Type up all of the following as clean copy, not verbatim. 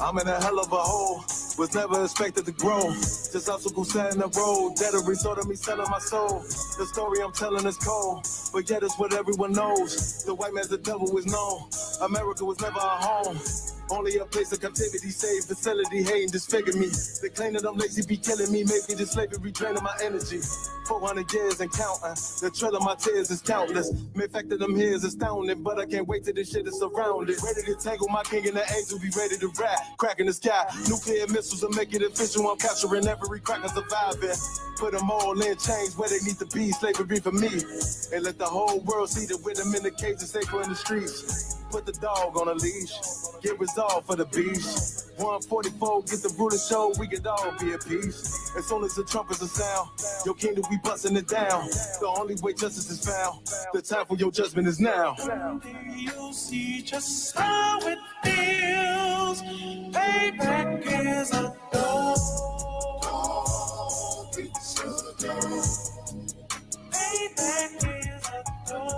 I'm in a hell of a hole, was never expected to grow. Just obstacles set in the road, that a result of me selling my soul. The story I'm telling is cold, but yet it's what everyone knows. The white man's the devil is known. America was never a home. Only a place of captivity, safe facility, hating, disfigure me. They claim that I'm lazy, be killing me, maybe this slavery draining my energy. 400 years and counting, the trail of my tears is countless. The fact that I'm here is astounding, but I can't wait till this shit is surrounded. Ready to tangle my king and the angel, be ready to rap. Crack in the sky, nuclear missiles will make it official. I'm capturing every crack and surviving. Put them all in chains where they need to be, slavery for me. And let the whole world see that with them in the cage and safer in the streets. Put the dog on a leash, get resolved for the beast. 144, get the ruler show, we could all be at peace. As soon as the trumpets are sound, your kingdom we busting it down. The only way justice is found, the time for your judgment is now. You'll see just how it feels. Payback is a dog. Payback is a dog.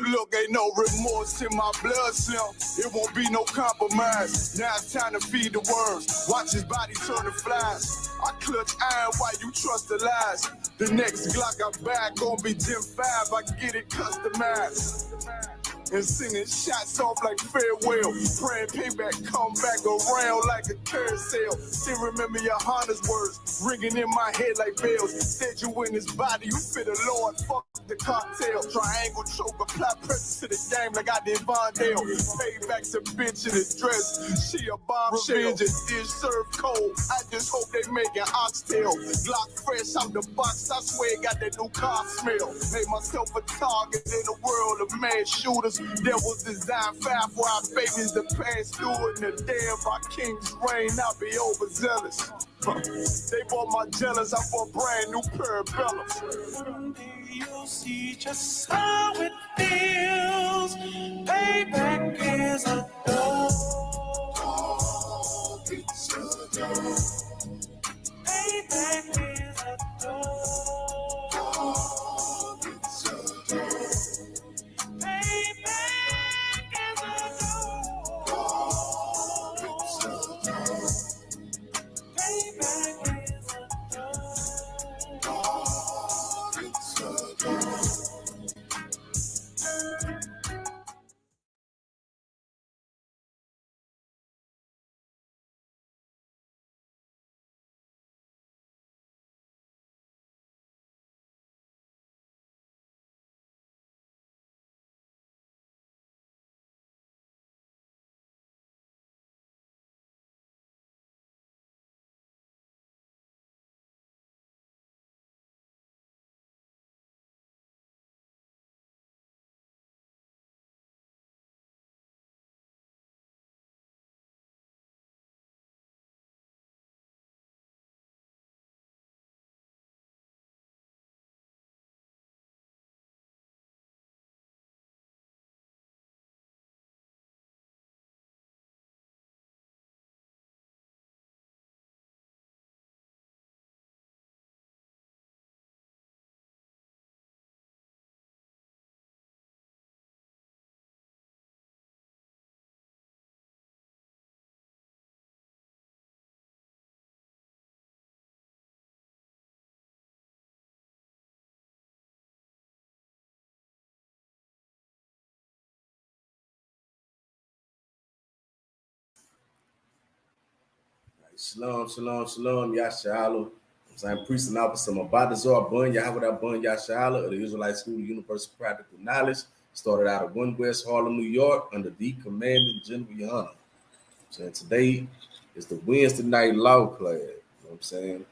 Look, ain't no remorse in my blood cell. It won't be no compromise. Now it's time to feed the worms. Watch his body turn to flies. I clutch iron while you trust the lies. The next Glock I buy gon' be Gen 5. I get it customized. And sending shots off like farewell. Praying payback come back around like a carousel. Still remember YAHANNA's words ringing in my head like bells. Said you in his body, you fit the Lord, fuck the cocktail. Triangle choke, apply pressure to the game like I did Vondale. Payback's a bitch in a dress, she a bombshell. Revenge is served cold, I just hope they making oxtail. Glock fresh out the box, I swear got that new car smell. Made myself a target in the world of mad shooters. There was design 5 for our babies to pass through in the damn our king's reign. I'll be overzealous. They bought my jealous, I bought brand new parabellums. You'll see just how it feels. Payback is a dog. Payback is a dog. Shalom, shalom, shalom, Yashala. I'm priest and officer Mabadazar Bun, Yahweh Bun Yashala of the Israelite School of Universal Practical Knowledge. Started out of 1 West Harlem, New York, under the commanding General YAHANNA. So today is the Wednesday night law class. You know what I'm saying?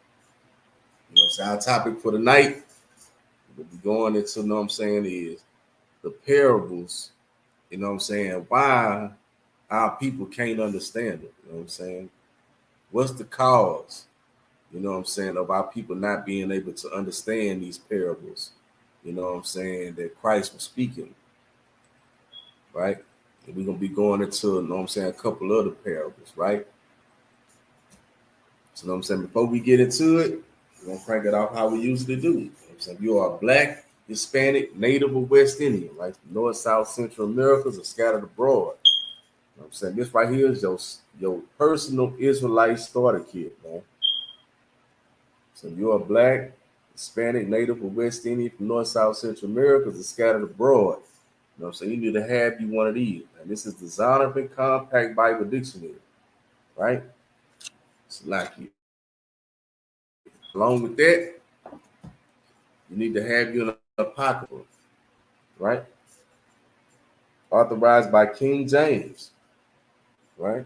Our topic for the night, we'll be going into, is the parables, why our people can't understand it. You know what I'm saying? What's the cause, of our people not being able to understand these parables, that Christ was speaking. right? And we're gonna be going into, you know what I'm saying, a couple other parables, right? So, you know what I'm saying, before we get into it, we're gonna crank it off how we usually do. You know what I'm saying, you are Black, Hispanic, Native, or West Indian, right? North, South, Central Americas, or scattered abroad. You know what I'm saying, this right here is your personal Israelite starter kit, man. So you are Black, Hispanic, Native, or West Indian from North, South, Central Americas, or scattered abroad. You know what I'm saying? You need to have you one of these. And this is the Zondervan Compact Bible Dictionary, right? It's like you. Along with that, you need to have you an apocrypha, right? Authorized by King James, right? You know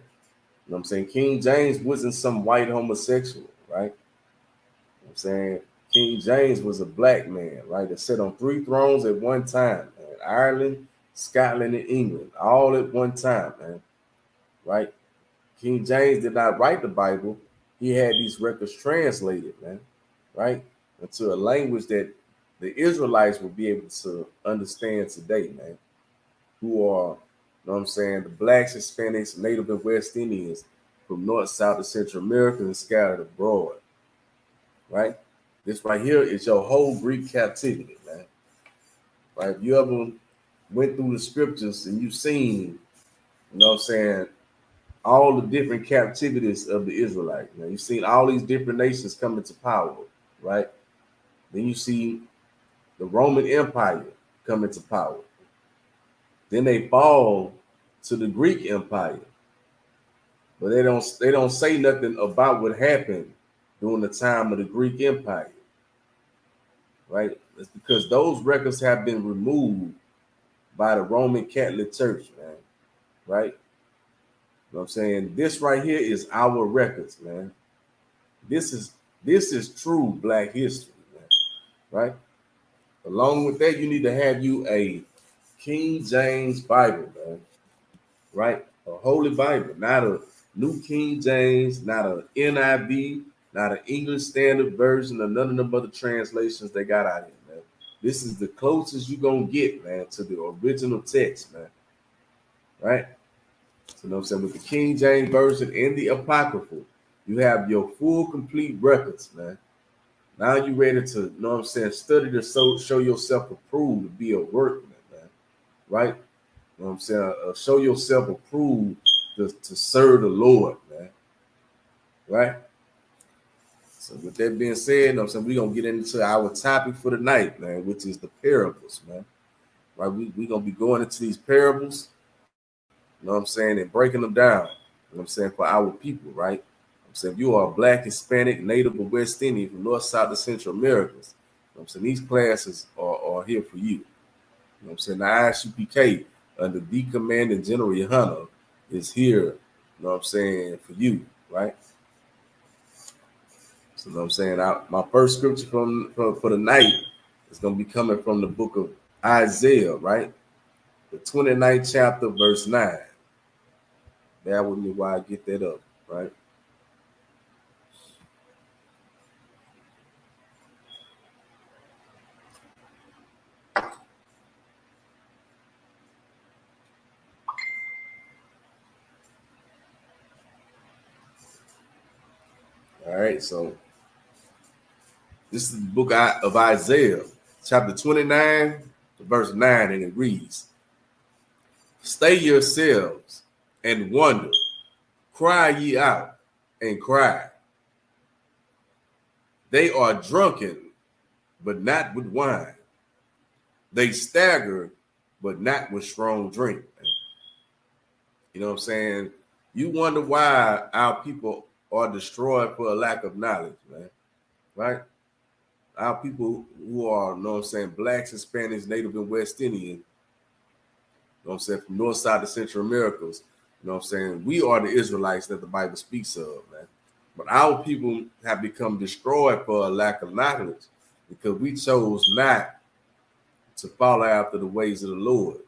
what I'm saying? King James wasn't some white homosexual, right? You know what I'm saying? King James was a black man, right? That sat on 3 thrones at one time, man. Ireland, Scotland, and England, all at one time, man, right? King James did not write the Bible. He had these records translated, man, right? Into a language that the Israelites will be able to understand today, man, who are, you know what I'm saying, the Blacks, Hispanics, Native, and West Indians from North, South, and Central America and scattered abroad, right? This right here is your whole Greek captivity, man, right? If you ever went through the scriptures and you've seen, you know what I'm saying, all the different captivities of the Israelites. Now you've seen all these different nations come into power, right? Then you see the Roman Empire come into power. Then they fall to the Greek Empire, but they don't say nothing about what happened during the time of the Greek Empire, right? It's because those records have been removed by the Roman Catholic Church, man, right? You know what I'm saying? This right here is our records, man. This is true Black history, man, right? Along with that, you need to have you a King James Bible, man, right? A Holy Bible, not a New King James, not a NIV, not an English Standard Version, or none of them other translations they got out here, man. This is the closest you're gonna get, man, to the original text, man, right? So, you know what I'm saying? With the King James Version and the Apocryphal, you have your full, complete records, man. Now you ready to, you know what I'm saying, study to show yourself approved to be a workman, man, right? You know what I'm saying? Show yourself approved to serve the Lord, man, right? So with that being said, you know what I'm saying, we're going to get into our topic for the night, man, which is the parables, man, right? We're going to be going into these parables, you know what I'm saying, and breaking them down, you know what I'm saying, for our people, right? So if you are Black, Hispanic, Native, or West Indian from North, South, and Central Americas, you know I'm saying, these classes are here for you. You know what I'm saying? The I.S.U.P.K under the Commanding General YAHANNA is here, you know what I'm saying, for you, right? So you know what I'm saying? My first scripture for the night is going to be coming from the book of Isaiah, right? The 29th chapter, verse 9. Bear with me while I get that up, right? All right, so this is the book of Isaiah, chapter 29, verse 9, and it reads, "Stay yourselves and wonder, cry ye out and cry. They are drunken, but not with wine. They stagger, but not with strong drink." You know what I'm saying? You wonder why our people are destroyed for a lack of knowledge, man, right? Our people who are, you know what I'm saying, Blacks, Hispanics, Native, and West Indian, you know what I'm saying, from North Side to Central Americas, you know what I'm saying, we are the Israelites that the Bible speaks of, man. But our people have become destroyed for a lack of knowledge because we chose not to follow after the ways of the Lord. You know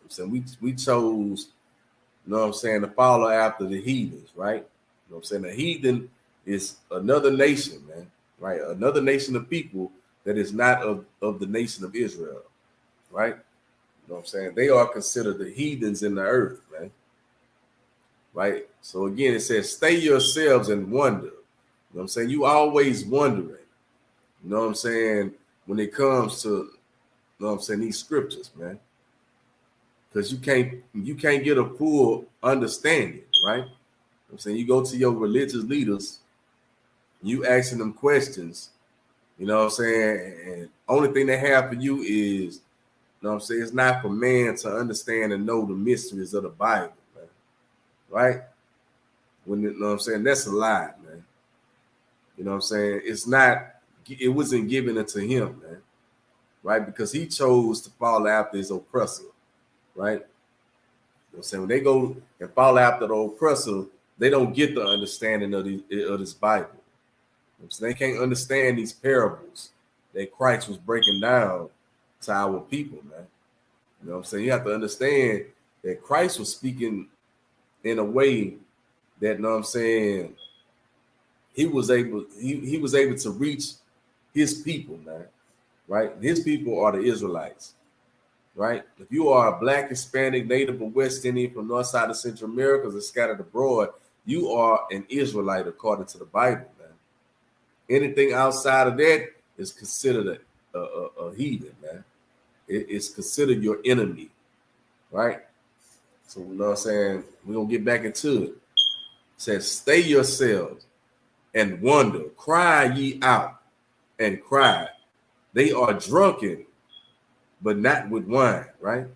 what I'm saying, we chose, you know what I'm saying, to follow after the heathens, right? You know what I'm saying? The heathen is another nation, man, right? Another nation of people that is not of the nation of Israel, right? You know what I'm saying? They are considered the heathens in the earth, man. Right? So again, it says, stay yourselves and wonder. You know what I'm saying? You always wondering. You know what I'm saying? When it comes to, you know what I'm saying, these scriptures, man. Because you can't get a full understanding, right? You know what I'm saying, you go to your religious leaders, you asking them questions, you know what I'm saying, and only thing they have for you is, you know what I'm saying, it's not for man to understand and know the mysteries of the Bible, man. Right? When you know what I'm saying, that's a lie, man. You know what I'm saying? It wasn't given unto him, man. Right? Because he chose to follow after his oppressor, right? You know what I'm saying? When they go and follow after the oppressor, they don't get the understanding of this Bible. You know, so they can't understand these parables that Christ was breaking down to our people, man. You know what I'm saying? You have to understand that Christ was speaking in a way that, you know what I'm saying, he was able to reach his people, man. Right? His people are the Israelites. Right? If you are a Black, Hispanic, Native, or West Indian from North side of Central Americas and scattered abroad, you are an Israelite according to the Bible, man. Anything outside of that is considered a heathen, man. It's considered your enemy, right? So, you know what I'm saying? We're going to get back into it. It says, stay yourselves and wonder, cry ye out and cry. They are drunken, but not with wine, right? You know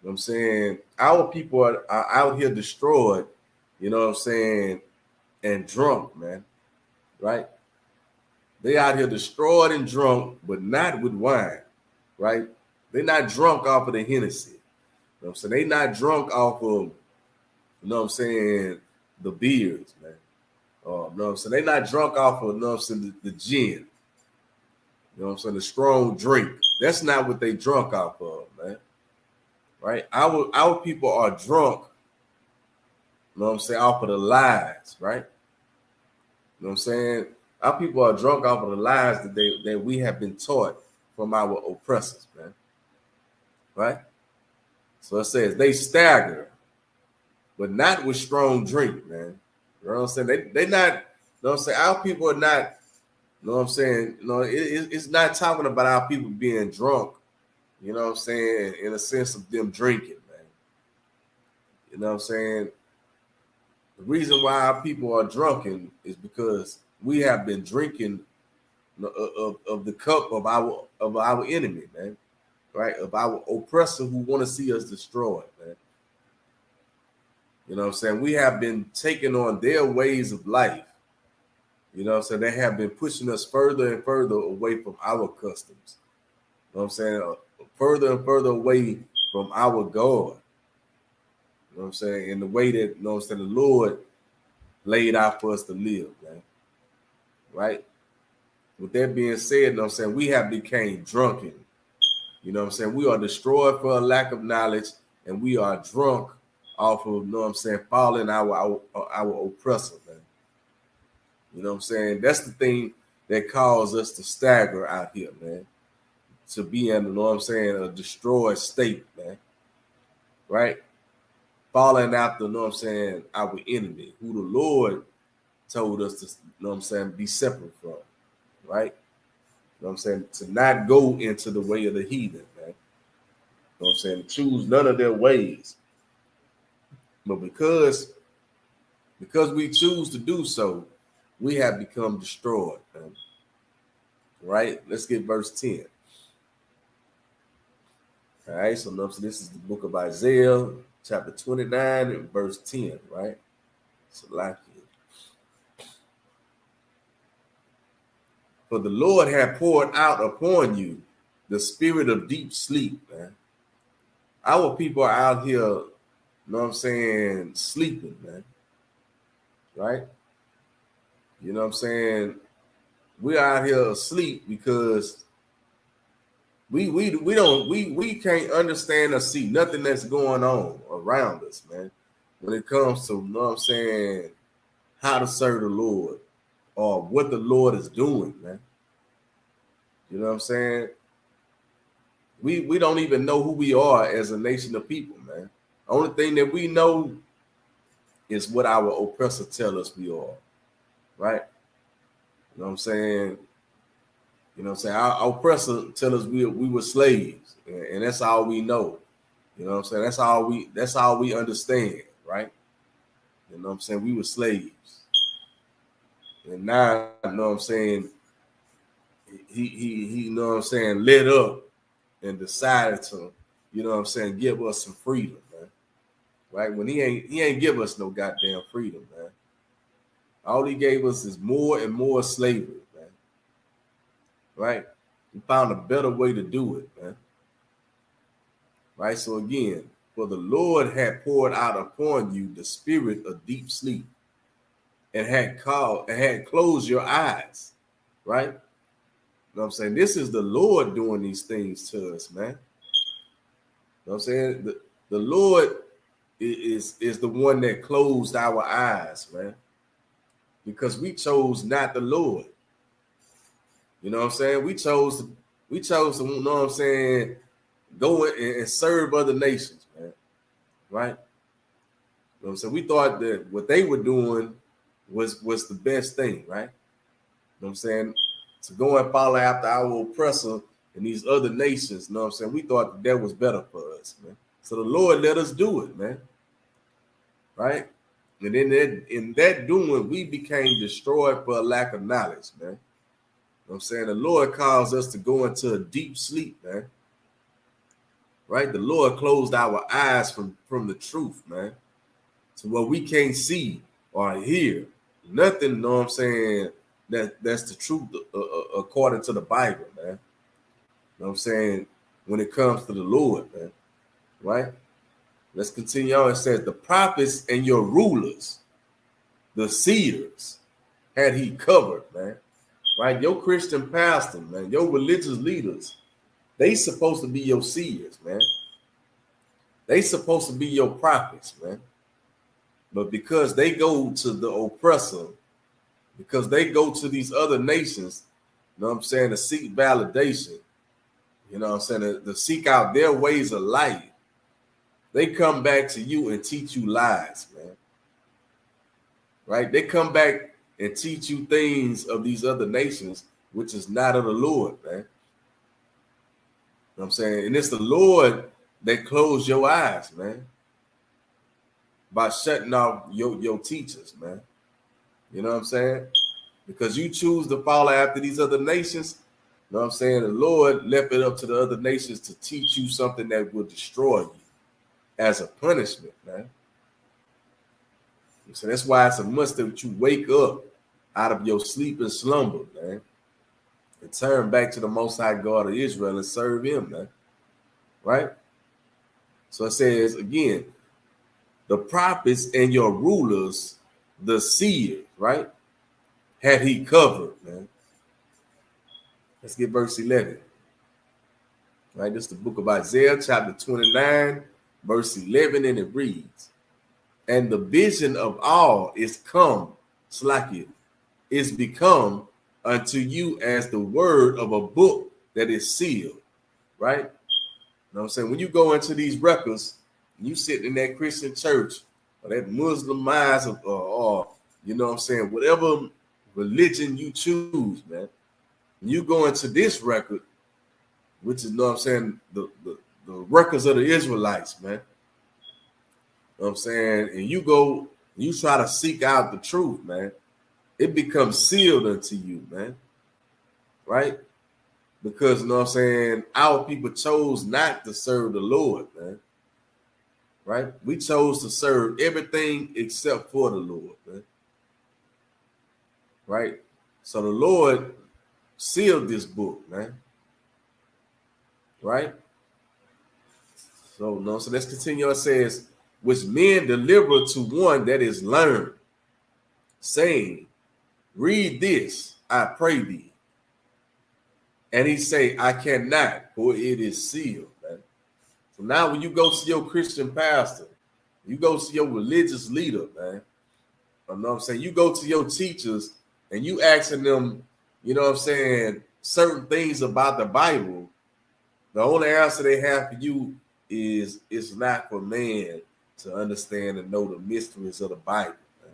what I'm saying? Our people are out here destroyed, you know what I'm saying, and drunk, man, right? They out here destroyed and drunk, but not with wine, right? They're not drunk off of the Hennessy. You know what I'm saying? They not drunk off of, you know what I'm saying, the beers, man. You know what I'm saying? They not drunk off of, you know what I'm saying, the gin. You know what I'm saying? The strong drink. That's not what they drunk off of, man. Right? Our people are drunk, you know what I'm saying, off of the lies, right? You know what I'm saying? Our people are drunk off of the lies that we have been taught from our oppressors, man. Right? So it says they stagger, but not with strong drink, man. You know what I'm saying? They not, you know what I'm saying? Our people are not, you know what I'm saying? You know, it's not talking about our people being drunk, you know what I'm saying, in a sense of them drinking, man. You know what I'm saying? The reason why our people are drunken is because we have been drinking of the cup of our enemy, man. Right? Of our oppressor who want to see us destroyed, man. You know what I'm saying? We have been taking on their ways of life. You know what I'm saying? They have been pushing us further and further away from our customs. You know what I'm saying? Further and further away from our God. You know what I'm saying? In the way that, you know what I'm saying, the Lord laid out for us to live, man. Right? With that being said, you know what I'm saying, we have become drunken. You know what I'm saying? We are destroyed for a lack of knowledge, and we are drunk off of, you know what I'm saying, following our oppressor, man. You know what I'm saying? That's the thing that caused us to stagger out here, man. To be in, you know what I'm saying, a destroyed state, man. Right? Following after, you know what I'm saying, our enemy, who the Lord told us to, you know what I'm saying, be separate from. Right? You know what I'm saying? To not go into the way of the heathen, man. You know what I'm saying? To choose none of their ways. But because we choose to do so, we have become destroyed, man. Right? Let's get verse 10. All right, so this is the book of Isaiah, chapter 29 and verse 10, right? So like it. For the Lord hath poured out upon you the spirit of deep sleep, man. Our people are out here, you know what I'm saying, sleeping, man. Right? You know what I'm saying? We're out here asleep because we can't understand or see nothing that's going on around us, man. When it comes to, you know what I'm saying, how to serve the Lord or what the Lord is doing, man. You know what I'm saying? We don't even know who we are as a nation of people, man. The only thing that we know is what our oppressor tell us we are, right? You know what I'm saying? You know what I'm saying? Our oppressor tell us we were slaves, and that's all we know. You know what I'm saying? That's all we understand, right? You know what I'm saying? We were slaves. And now, you know what I'm saying, he you know what I'm saying, lit up and decided to, you know what I'm saying, give us some freedom, man. Right? When he ain't give us no goddamn freedom, man. All he gave us is more and more slavery, man. Right? He found a better way to do it, man. Right? So again, for the Lord had poured out upon you the spirit of deep sleep and had closed your eyes, right? You know what I'm saying? This is the Lord doing these things to us, man. You know what I'm saying? The Lord is the one that closed our eyes, man, because we chose not the Lord. You know what I'm saying? We chose to, you know what I'm saying, go and serve other nations, man. Right? You know what I'm saying? We thought that what they were doing was the best thing, right? You know what I'm saying? To go and follow after our oppressor and these other nations, you know what I'm saying? We thought that was better for us, man. So the Lord let us do it, man. Right? And in that doing, we became destroyed for a lack of knowledge, man. You know what I'm saying? The Lord calls us to go into a deep sleep, man. Right? The Lord closed our eyes from the truth, man. So what we can't see or hear, nothing, you know what I'm saying, that's the truth according to the Bible, man. You know what I'm saying? When it comes to the Lord, man. Right? Let's continue on. It says, the prophets and your rulers, the seers, had he covered, man. Right? Your Christian pastor, man, your religious leaders, they supposed to be your seers, man. They supposed to be your prophets, man. But because they go to the oppressor, because they go to these other nations, you know what I'm saying, to seek validation, you know what I'm saying, to seek out their ways of life, they come back to you and teach you lies, man. Right? They come back and teach you things of these other nations, which is not of the Lord, man. You know what I'm saying? And it's the Lord that closed your eyes, man, by shutting off your teachers, man. You know what I'm saying? Because you choose to follow after these other nations, you know what I'm saying? The Lord left it up to the other nations to teach you something that will destroy you as a punishment, man. So that's why it's a must that you wake up out of your sleep and slumber, man, and turn back to the Most High God of Israel and serve him, man. Right? So it says, again, the prophets and your rulers, the seers, right, had he covered, man. Let's get verse 11. Right, this is the book of Isaiah, chapter 29, verse 11, and it reads, and the vision of all is come, slack is become unto you as the word of a book that is sealed, right? You know what I'm saying? When you go into these records, you sit in that Christian church or that Muslim mosque or you know what I'm saying, whatever religion you choose, man, you go into this record, which is, you know what I'm saying, the records of the Israelites, man. You know what I'm saying? And you go, you try to seek out the truth, man. It becomes sealed unto you, man. Right? Because, you know what I'm saying, our people chose not to serve the Lord, man. Right? We chose to serve everything except for the Lord, man. Right? So the Lord sealed this book, man. Right? So, no, so let's continue. It says, which men deliver to one that is learned, saying, read this, I pray thee. And he say, I cannot, for it is sealed, man. So now when you go to your Christian pastor, you go to your religious leader, man, you know what I'm saying, you go to your teachers and you asking them, you know what I'm saying, certain things about the Bible, The only answer they have for you is it's not for man to understand and know the mysteries of the Bible, man.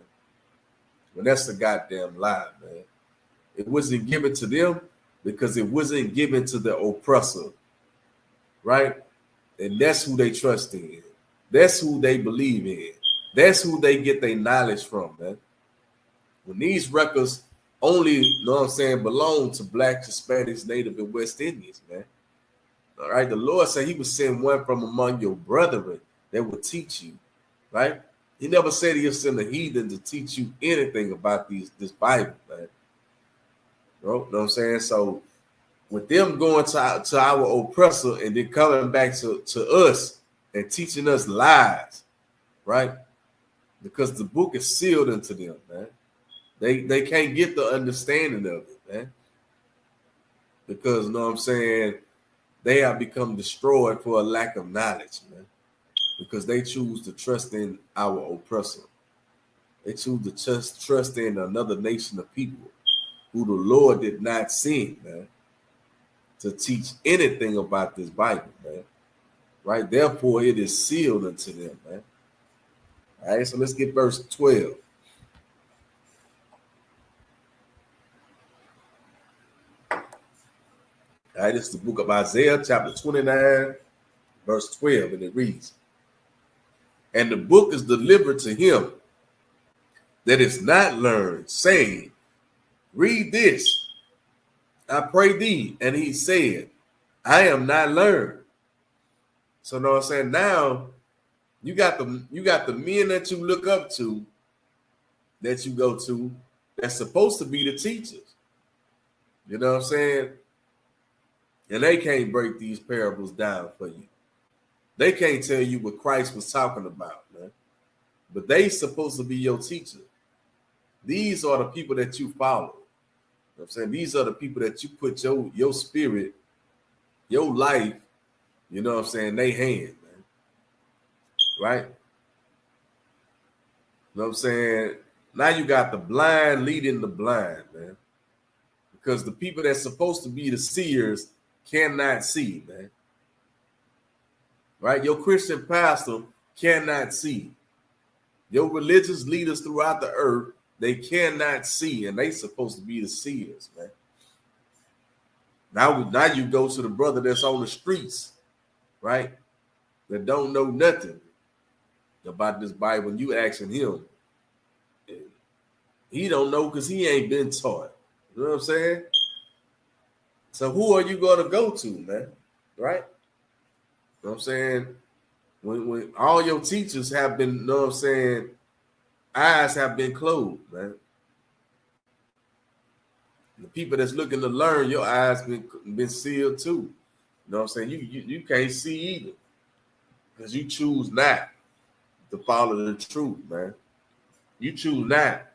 But that's a goddamn lie, man. It wasn't given to them because it wasn't given to the oppressor, right? And that's who they trust in. That's who they believe in. That's who they get their knowledge from, man. When these records only, you know what I'm saying, belong to Black, Hispanics, Native, and West Indians, man. All right, the Lord said he would send one from among your brethren that will teach you, right? He never said he'll send a heathen to teach you anything about this Bible, man. You know what I'm saying? So with them going to our oppressor and then coming back to us and teaching us lies, right? Because the book is sealed into them, man. They can't get the understanding of it, man. Because, you know what I'm saying, they have become destroyed for a lack of knowledge, man. Because they choose to trust in our oppressor. They choose to trust in another nation of people who the Lord did not send, man, to teach anything about this Bible, man. Right? Therefore, it is sealed unto them, man. All right, so let's get verse 12. All right, this is the book of Isaiah, chapter 29, verse 12, and it reads, and the book is delivered to him that is not learned, saying, read this, I pray thee. And he said, I am not learned. So, you know what I'm saying? Now, you got the men that you look up to, that you go to, that's supposed to be the teachers. You know what I'm saying? And they can't break these parables down for you. They can't tell you what Christ was talking about, man. But they supposed to be your teacher. These are the people that you follow. You know what I'm saying? These are the people that you put your spirit, your life, you know what I'm saying, they hand, man. Right? You know what I'm saying? Now you got the blind leading the blind, man. Because the people that's supposed to be the seers cannot see, man. Right? Your Christian pastor cannot see. Your religious leaders throughout the earth, they cannot see, and they supposed to be the seers, man. Now you go to the brother that's on the streets, right? That don't know nothing about this Bible, and you asking him. He don't know because he ain't been taught. You know what I'm saying? So who are you going to go to, man? Right? You know what I'm saying? When all your teachers have been, you know what I'm saying, eyes have been closed, man. The people that's looking to learn, your eyes been sealed too. You know what I'm saying? You can't see either. Because you choose not to follow the truth, man. You choose not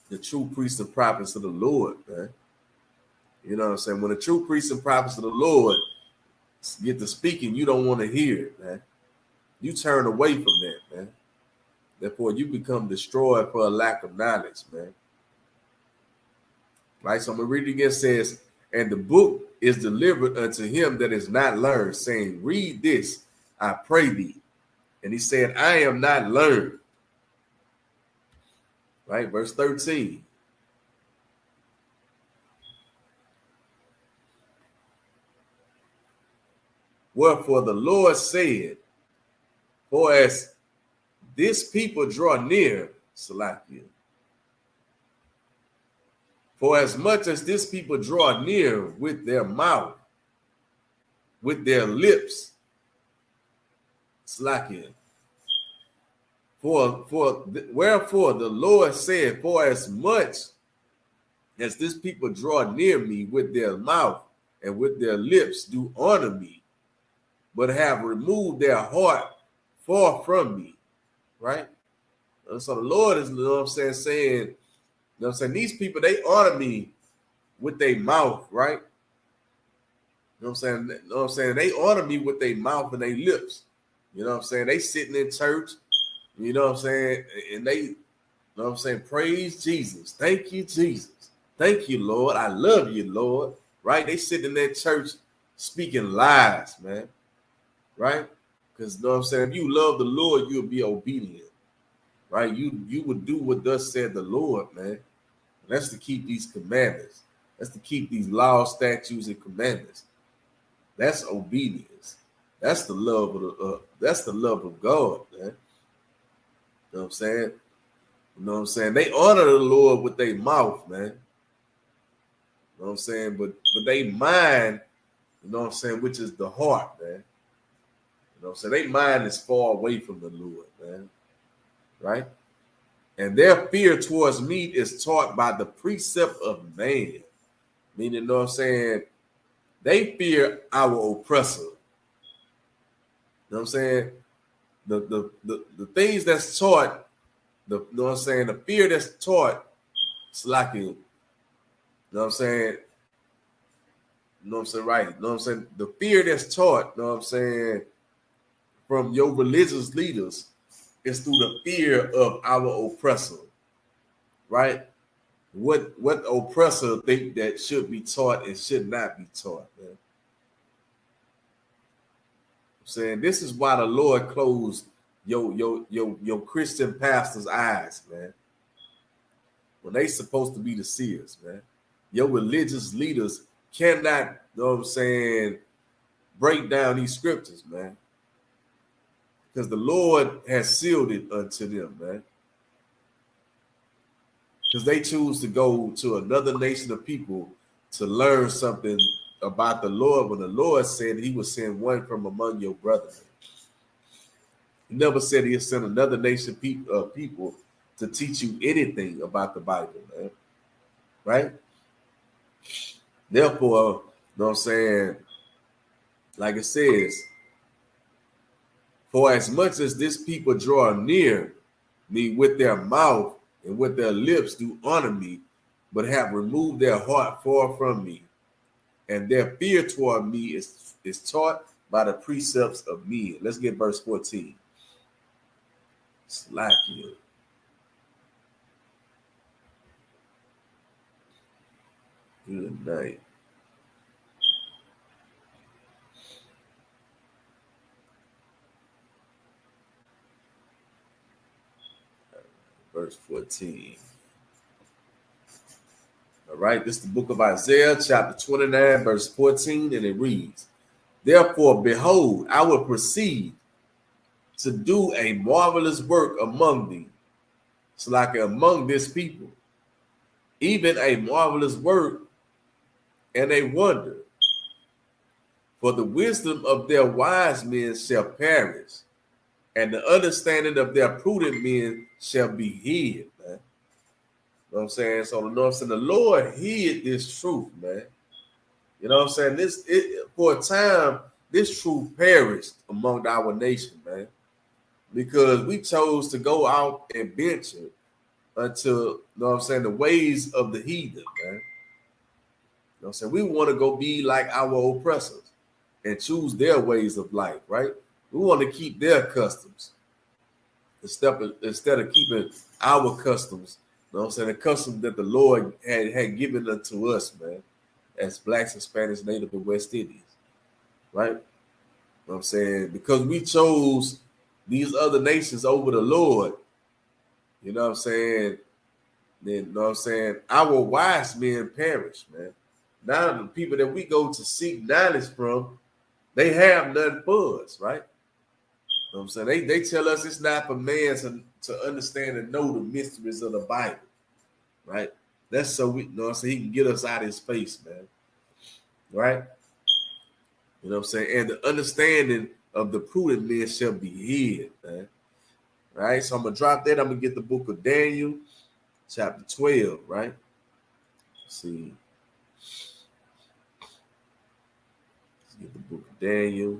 the true priests and prophets of the Lord, man. You know what I'm saying? When the true priests and prophets of the Lord get to speaking, you don't want to hear it, man. You turn away from that, man. Therefore, you become destroyed for a lack of knowledge, man. Right? So I'm going to read it again. It says, and the book is delivered unto him that is not learned, saying, read this, I pray thee. And he said, I am not learned. Right? Verse 13. Wherefore the Lord said, for as this people draw near, Salakia, for as much as this people draw near with their mouth, with their lips, Salakia, wherefore the Lord said, for as much as this people draw near me with their mouth and with their lips do honor me, but have removed their heart far from me, right? And so the Lord is, you know what I'm saying, saying, you know what I'm saying, these people, they honor me with their mouth, right? You know what I'm saying? You know what I'm saying? They honor me with their mouth and their lips. You know what I'm saying? They sitting in church, you know what I'm saying? And they, you know what I'm saying, praise Jesus. Thank you, Jesus. Thank you, Lord. I love you, Lord. Right? They sit in that church, speaking lies, man. Right? Because you know what I'm saying, if you love the Lord, you'll be obedient. Right? You would do what thus said the Lord, man. And that's to keep these commandments. That's to keep these laws, statutes, and commandments. That's obedience. That's the love of that's the love of God, man. You know what I'm saying? You know what I'm saying? They honor the Lord with their mouth, man. You know what I'm saying? But they mind, you know what I'm saying, which is the heart, man. You know what I'm saying? Their mind is far away from the Lord, man. Right? And their fear towards me is taught by the precept of man. Meaning, you know what I'm saying? They fear our oppressor. You know what I'm saying? The things that's taught, you know what I'm saying? The fear that's taught, it's like you know what I'm saying? You know what I'm saying? Right. You know what I'm saying? The fear that's taught, you know what I'm saying, from your religious leaders is through the fear of our oppressor. Right? What oppressor think that should be taught and should not be taught, man? I'm saying this is why the Lord closed your Christian pastor's eyes, man. When they supposed to be the seers, man. Your religious leaders cannot, you know what I'm saying, break down these scriptures, man. Because the Lord has sealed it unto them, man. Because they choose to go to another nation of people to learn something about the Lord when the Lord said he would send one from among your brethren. He never said he'd send another nation people to teach you anything about the Bible, man. Right? Therefore, you know what I'm saying, like it says, for as much as this people draw near me with their mouth and with their lips do honor me, but have removed their heart far from me, and their fear toward me is taught by the precepts of men. Let's get verse 14. Slack you. Good night. Verse 14. All right, this is the book of Isaiah, chapter 29, verse 14, and it reads, therefore, behold, I will proceed to do a marvelous work among thee. It's like among this people, even a marvelous work and a wonder. For the wisdom of their wise men shall perish, and the understanding of their prudent men shall be hid, man. You know what I'm saying? So you know what I'm saying, the Lord hid this truth, man. You know what I'm saying? For a time, this truth perished among our nation, man. Because we chose to go out and venture unto, you know what I'm saying, the ways of the heathen, man. You know what I'm saying? We want to go be like our oppressors and choose their ways of life, right? We want to keep their customs instead of keeping our customs, you know what I'm saying, the customs that the Lord had given unto us, man, as blacks and Spanish, Native, and West Indians, right? You know what I'm saying? Because we chose these other nations over the Lord, you know what I'm saying? Then, you know what I'm saying, our wise men perish, man. Now the people that we go to seek knowledge from, they have none for us, right? You know what I'm saying? They tell us it's not for man to understand and know the mysteries of the Bible, right? That's so we, you know what I'm saying, he can get us out of his face, man. Right? You know what I'm saying? And the understanding of the prudent men shall be hid, man. Right? So I'm gonna drop that. I'm gonna get the book of Daniel, chapter 12, right? Let's see. Let's get the book of Daniel.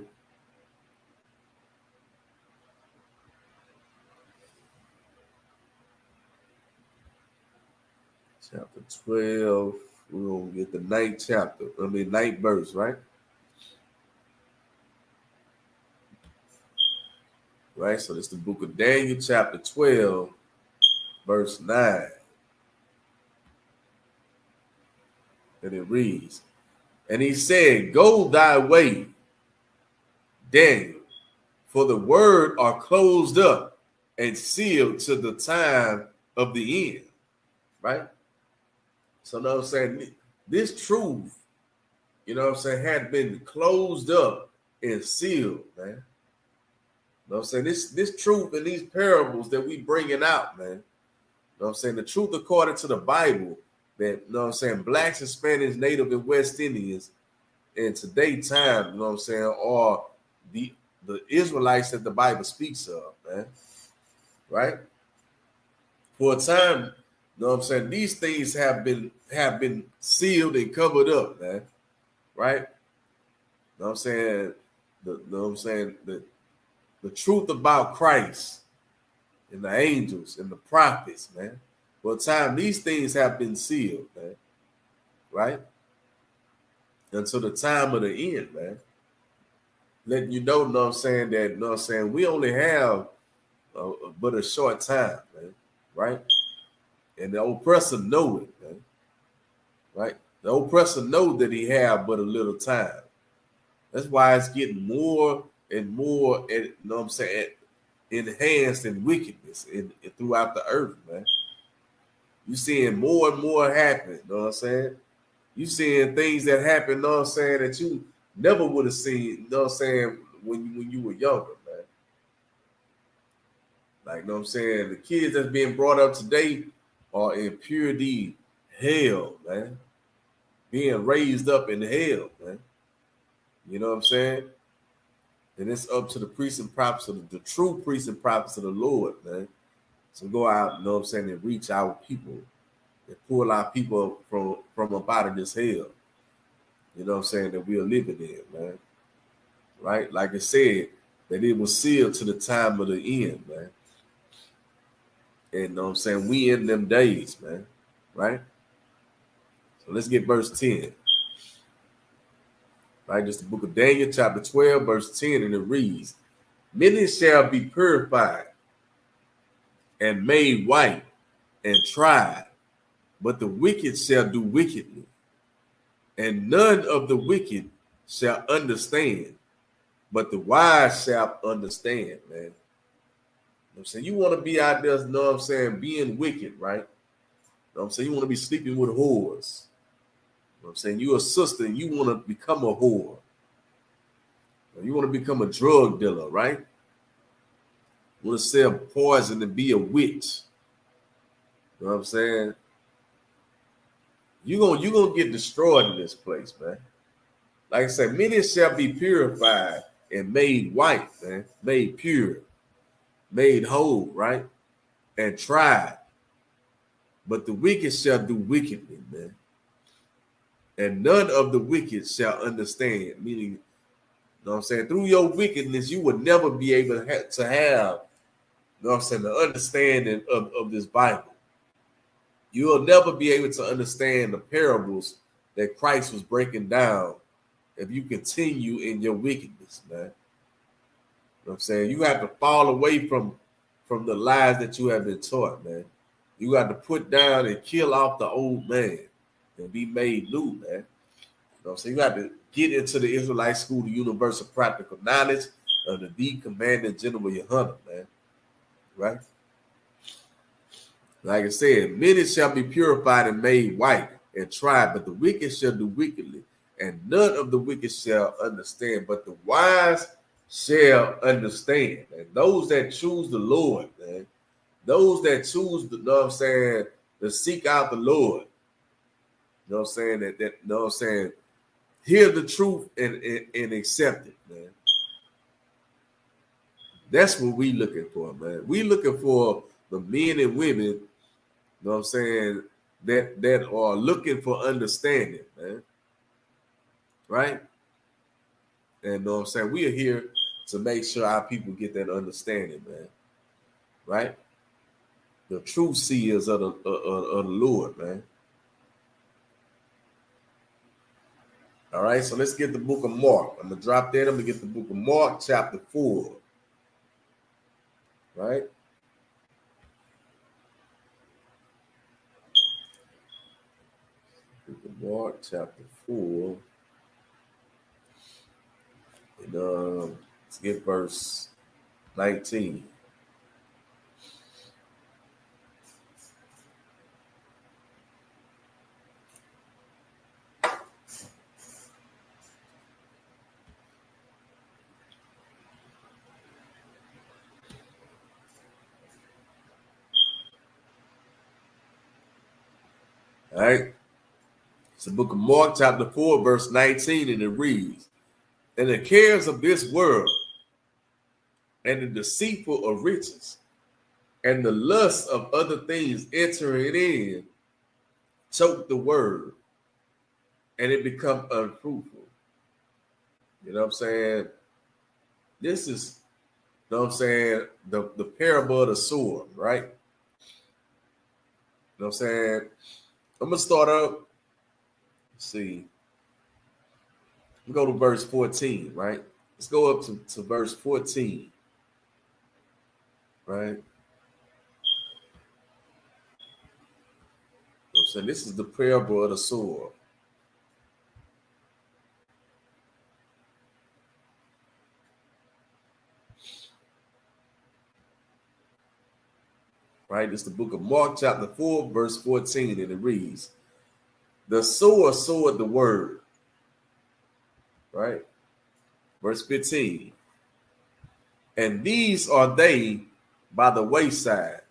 Chapter 12. We're gonna get the ninth verse, right? Right. So it's the book of Daniel, chapter 12, verse 9. And it reads, And he said, go thy way, Daniel, for the word are closed up and sealed to the time of the end. Right? So, you know what I'm saying? This truth, you know what I'm saying, had been closed up and sealed, man. You know what I'm saying? This truth and these parables that we bringing out, man. You know what I'm saying? The truth according to the Bible that, you know what I'm saying, blacks, Hispanics, Native, and West Indians in today's time, you know what I'm saying, are the Israelites that the Bible speaks of, man. Right? For a time, you know what I'm saying, these things have been sealed and covered up, man. Right? You know what I'm saying? The truth about Christ and the angels and the prophets, man. For a time, these things have been sealed, man. Right? Until the time of the end, man. Letting you know what I'm saying, that, you know what I'm saying, we only have but a short time, man. Right? And the oppressor know it, man. Right? The oppressor know that he have but a little time. That's why it's getting more and more, and you know what I'm saying, enhanced in wickedness throughout the earth, man. You seeing more and more happen, you know what I'm saying? You seeing things that happen, you know what I'm saying, that you never would have seen, you know what I'm saying, when you were younger, man. Like, you know what I'm saying, the kids that's being brought up today are in purity hell, man. Being raised up in hell, man. You know what I'm saying? And it's up to the priests and prophets of the true priests and prophets of the Lord, man. So go out, you know what I'm saying, and reach our people and pull our people from up out of this hell. You know what I'm saying, that we are living in, man. Right? Like I said, that it was sealed to the time of the end, man. And you know what I'm saying, we in them days, man. Right? So let's get verse 10. Right? Just the book of Daniel, chapter 12, verse 10, and it reads, many shall be purified and made white and tried, but the wicked shall do wickedly, and none of the wicked shall understand, but the wise shall understand, man. You know what I'm saying? You want to be out there, you know what I'm saying, being wicked, right? You know what I'm saying? You want to be sleeping with whores. You know what I'm saying? You're a sister and you want to become a whore. You want to become a drug dealer, right? You want to sell poison and be a witch. You know what I'm saying? You're gonna get destroyed in this place, man. Like I said, many shall be purified and made white, man, made pure, made whole, right? And tried. But the wicked shall do wickedly, man. And none of the wicked shall understand. Meaning, you know what I'm saying, through your wickedness, you will never be able to have, you know what I'm saying, the understanding of this Bible. You'll never be able to understand the parables that Christ was breaking down if you continue in your wickedness, man. You know what I'm saying? You have to fall away from the lies that you have been taught, man. You got to put down and kill off the old man and be made new, man. You know what I'm saying? You got to get into the Israelite school, the universal practical knowledge of the commanding general YAHANNA, man. Right? Like I said, many shall be purified and made white and tried, but the wicked shall do wickedly, and none of the wicked shall understand, but the wise shall understand. And those that choose the Lord, man, those that choose, you know what I'm saying, to seek out the Lord, you know what I'm saying, that you know what I'm saying, hear the truth and accept it, man. That's what we looking for, man. We looking for the men and women, you know what I'm saying, that are looking for understanding, man. Right? And you know what I'm saying, we are here to make sure our people get that understanding, man. Right? The true seers of the Lord, man. All right, so let's get the book of Mark. I'm gonna drop that. I'm gonna get the book of Mark, chapter 4. Right? Book of Mark, chapter 4. And, let's get verse 19. All right. It's the book of Mark, chapter 4, verse 19, and it reads, "And the cares of this world, and the deceitful of riches, and the lust of other things entering in, choke the word, and it become unfruitful." You know what I'm saying? This is, you know what I'm saying, the parable of the sword, right? You know what I'm saying? I'm going to start up. Let's see. We go to verse 14, right? Let's go up to verse 14, right? So this is the parable of the sword. Right? It's the book of Mark, chapter 4, verse 14, and it reads, "The sower sowed the word." Right? Verse 15. "And these are they by the wayside,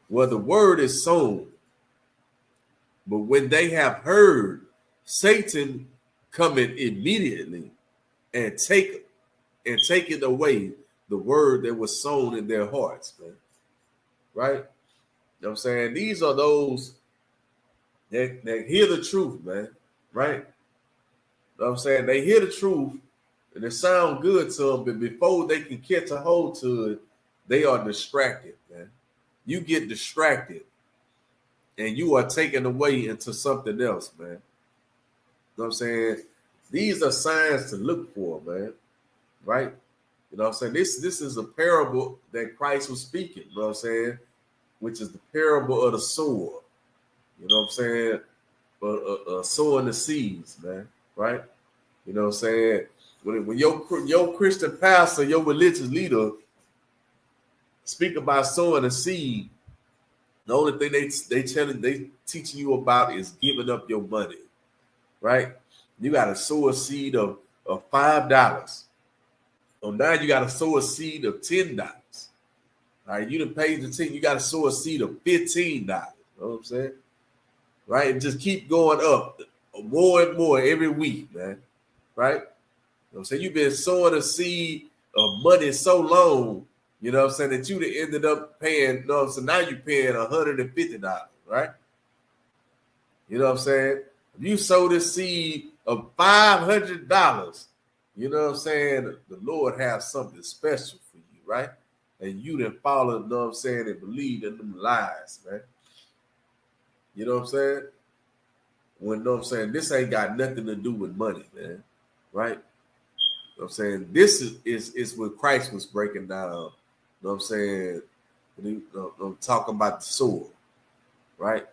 where the word is sown. But when they have heard, Satan cometh immediately and take it away the word that was sown in their hearts." Man. Right? You know what I'm saying? These are those that hear the truth, man. Right? You know what I'm saying? They hear the truth and it sounds good to them, but before they can catch a hold to it, they are distracted, man. You get distracted and you are taken away into something else, man. You know what I'm saying? These are signs to look for, man. Right? You know what I'm saying? This is a parable that Christ was speaking, you know what I'm saying? Which is the parable of the sower. You know what I'm saying? Sowing the seeds, man. Right? You know what I'm saying? When your Christian pastor, your religious leader speak about sowing a seed, the only thing they teaching you about is giving up your money. Right? You got to sow a seed of $5. So now you got to sow a seed of $10. All right, you done paid the 10, you got to sow a seed of $15. You know what I'm saying? Right? And just keep going up more and more every week, man. Right? You know what I'm saying? You've been sowing a seed of money so long, you know what I'm saying, that you'd have ended up paying, you know what I'm saying? Now you're paying $150, right? You know what I'm saying? If you sow this seed of $500, you know what I'm saying, the Lord has something special for you, right? And you didn't follow, you know what I'm saying, and believe in them lies, man. You know what I'm saying? When, you know what I'm saying, this ain't got nothing to do with money, man. Right? You know what I'm saying? This is what Christ was breaking down. You know what I'm saying? When he talking about the sword, right?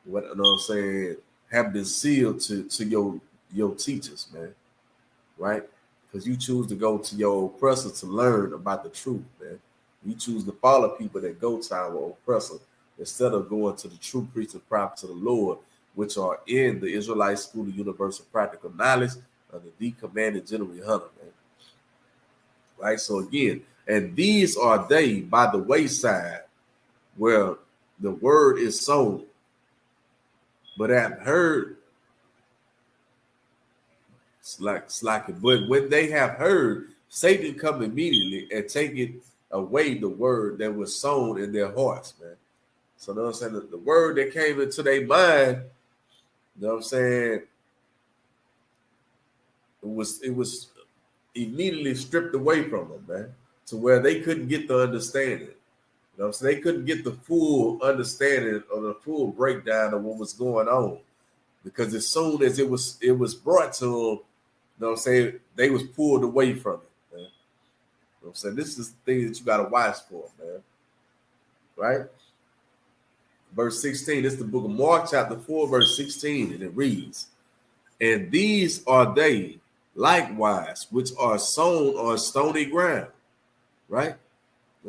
What, you know what I'm saying? Have been sealed to your teachers, man. Right? Because you choose to go to your oppressor to learn about the truth, man. You choose to follow people that go to our oppressor instead of going to the true preaching prophets of the Lord, which are in the Israelite School of Universal Practical Knowledge under the commanded General YAHANNA, man. Right? So again, and these are they by the wayside where the word is sown, but have heard. It's like it. But when they have heard, Satan come immediately and take it away the word that was sown in their hearts, man. So you know what I'm saying? The word that came into their mind, you know what I'm saying, it was immediately stripped away from them, man, to where they couldn't get the understanding. You know what I'm saying? They couldn't get the full understanding or the full breakdown of what was going on. Because as soon as it was brought to them, you know what I'm saying, they was pulled away from it, man. You know what I'm saying? This is the thing that you got to watch for, man. Right? Verse 16, this is the book of Mark, chapter 4, verse 16, and it reads, "And these are they likewise, which are sown on stony ground, right?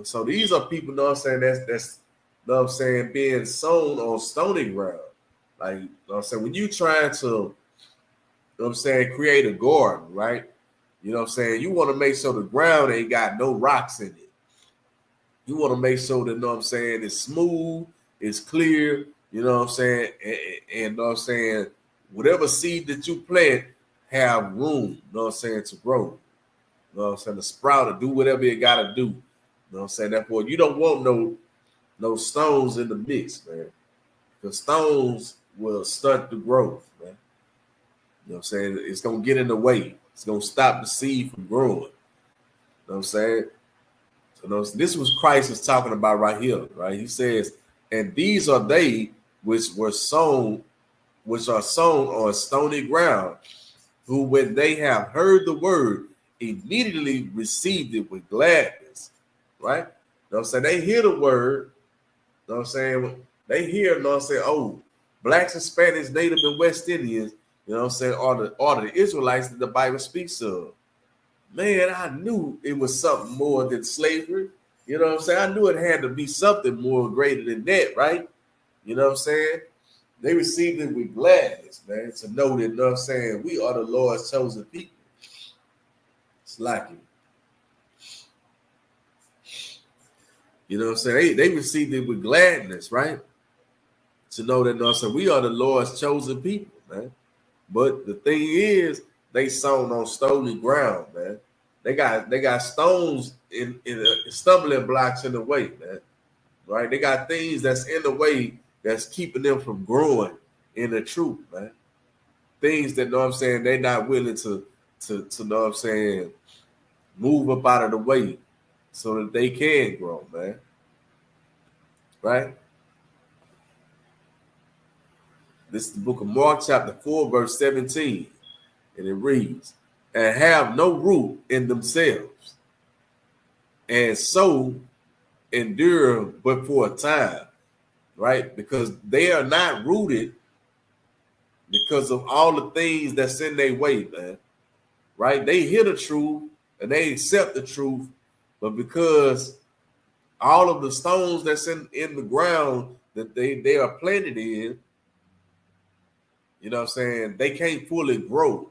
So these are people, know what I'm saying, that's know what I'm saying, being sown on stony ground. Like, you know what I'm saying, when you trying to, you know what I'm saying, create a garden, right? You know what I'm saying, you want to make sure the ground ain't got no rocks in it. You want to make sure that, you know what I'm saying, it's smooth, it's clear, you know what I'm saying, and you know what I'm saying, whatever seed that you plant have room, you know what I'm saying, to grow. You know what I'm saying, to sprout or do whatever you gotta do. You know what I'm saying? Therefore, you don't want no stones in the mix, man. Because stones will stunt the growth, man. You know what I'm saying? It's gonna get in the way. It's gonna stop the seed from growing. You know what I'm saying? So this was Christ is talking about right here, right? He says, and these are they which are sown on stony ground, who when they have heard the word, immediately received it with gladness, right? You know what I'm saying? They hear the word, you know what I'm saying? They hear, you know what I'm saying, oh, blacks, Hispanics, Native, and West Indians, you know what I'm saying, are the Israelites that the Bible speaks of. Man, I knew it was something more than slavery. You know what I'm saying? I knew it had to be something more greater than that, right? You know what I'm saying? They received it with gladness, man, to know that, you know what I'm saying, we are the Lord's chosen people. It's like it. You know what I'm saying? They received it with gladness, right? To know that, you know what I'm saying, we are the Lord's chosen people, man. But the thing is, they sown on stony ground, man. They got stones in stumbling blocks in the way, man. Right? They got things that's in the way that's keeping them from growing in the truth, man. Things that, know what I'm saying, they're not willing to know what I'm saying, move up out of the way so that they can grow, man. Right? This is the book of Mark, chapter 4, verse 17. And it reads, and have no root in themselves, and so endure but for a time, right? Because they are not rooted because of all the things that's in their way, man. Right? They hear the truth and they accept the truth, but because all of the stones that's in the ground that they are planted in, you know what I'm saying, they can't fully grow,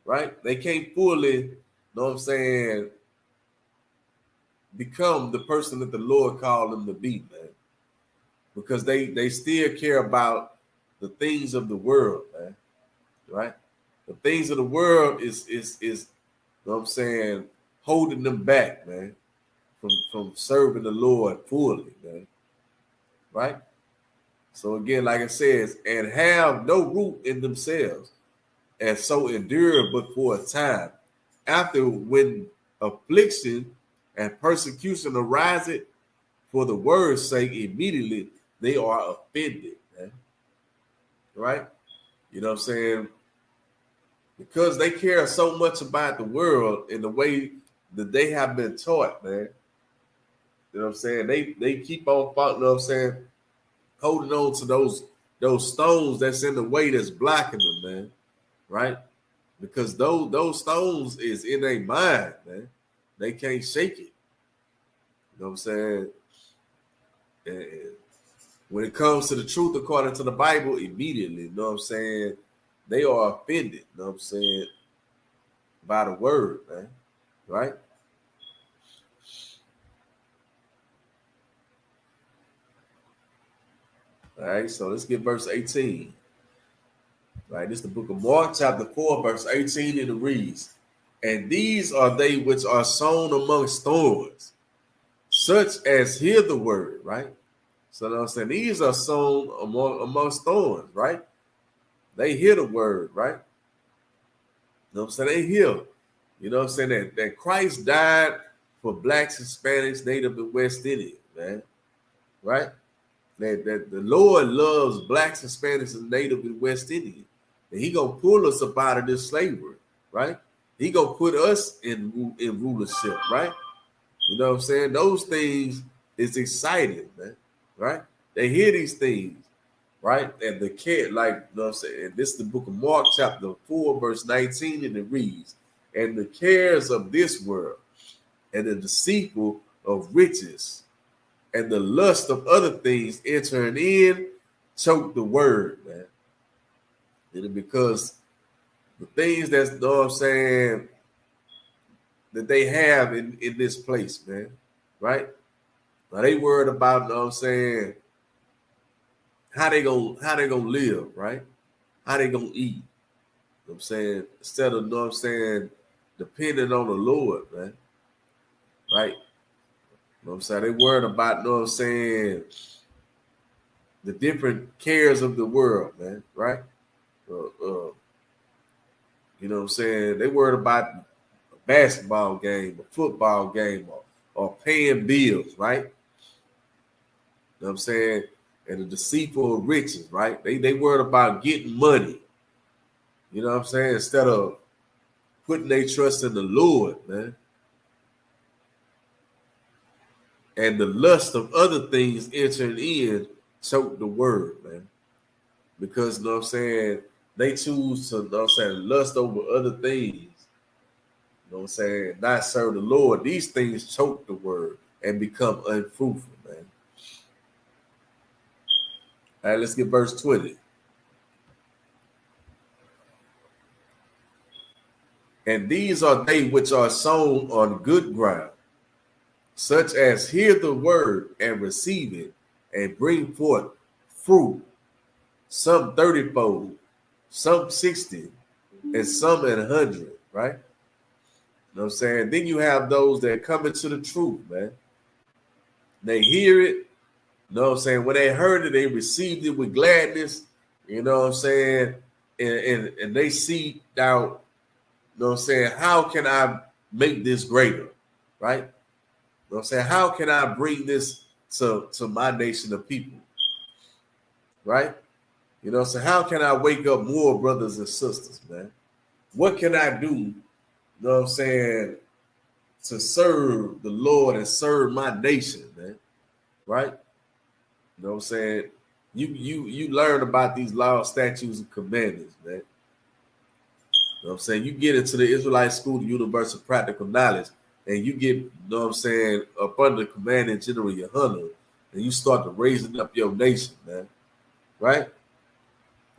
right? They can't fully, you know what I'm saying, become the person that the Lord called them to be, man. Because they still care about the things of the world, man. Right? The things of the world is you know what I'm saying, holding them back, man, from serving the Lord fully, man. Right? So again, like it says, and have no root in themselves, and so endure but for a time. After when affliction and persecution ariseth for the word's sake, immediately they are offended, man. Right? You know what I'm saying? Because they care so much about the world in the way that they have been taught, man. You know what I'm saying? They keep on, you know what I'm saying, holding on to those stones that's in the way that's blocking them, man. Right? Because those stones is in their mind, man. They can't shake it. You know what I'm saying? And when it comes to the truth according to the Bible, immediately, you know what I'm saying, they are offended, you know what I'm saying, by the word, man. Right? All right, so let's get verse 18. All right, this is the book of Mark, chapter 4, verse 18, and it reads, and these are they which are sown amongst thorns, such as hear the word, right? So you know what I'm saying, these are sown amongst thorns, right? They hear the word, right? You know what I'm saying? They hear. You know what I'm saying? That Christ died for blacks, Hispanics, Native, and West Indians, man. Right? That the Lord loves blacks, Hispanics, and Native and West Indians. And he gonna pull us up out of this slavery, right? He gonna put us in rulership, right? You know what I'm saying? Those things is exciting, man. Right? They hear these things. right? And the care, like, you know what I'm saying? This is the book of Mark, chapter 4, verse 19, and it reads, and the cares of this world, and the deceitful of riches, and the lust of other things entering in, choke the word, man. And because the things that's, you know what I'm saying, that they have in this place, man, right? Now they worried about, you know what I'm saying, how they gonna live, right? How they gonna eat. You know what I'm saying? Instead of, you know what I'm saying, depending on the Lord, man. Right? You know what I'm saying? They worried about, you know what I'm saying, the different cares of the world, man, right? You know what I'm saying? They worried about a basketball game, a football game, or paying bills, right? You know what I'm saying? And the deceitful riches, right? They worried about getting money. You know what I'm saying? Instead of putting their trust in the Lord, man. And the lust of other things entering in choke the word, man. Because, you know what I'm saying, they choose to, you know what I'm saying, lust over other things. You know what I'm saying? Not serve the Lord. These things choke the word and become unfruitful, man. All right, let's get verse 20. And these are they which are sown on good ground, such as hear the word and receive it and bring forth fruit, some 30-fold, some 60, and some at 100, right? You know what I'm saying? Then you have those that come into the truth, man. They hear it, you know what I'm saying? When they heard it, they received it with gladness, you know what I'm saying? And they see now, you know what I'm saying, how can I make this greater, right? You know what I'm saying? How can I bring this to my nation of people, right? You know what I'm saying? How can I wake up more brothers and sisters, man? What can I do, you know what I'm saying, to serve the Lord and serve my nation, man, right? You know what I'm saying? You learn about these laws, statutes, and commandments, man. You know what I'm saying? You get into the Israelite school, the Universal Practical Knowledge, and you get, you know what I'm saying, up under the command in General YAHANNA, and you start to raising up your nation, man, right?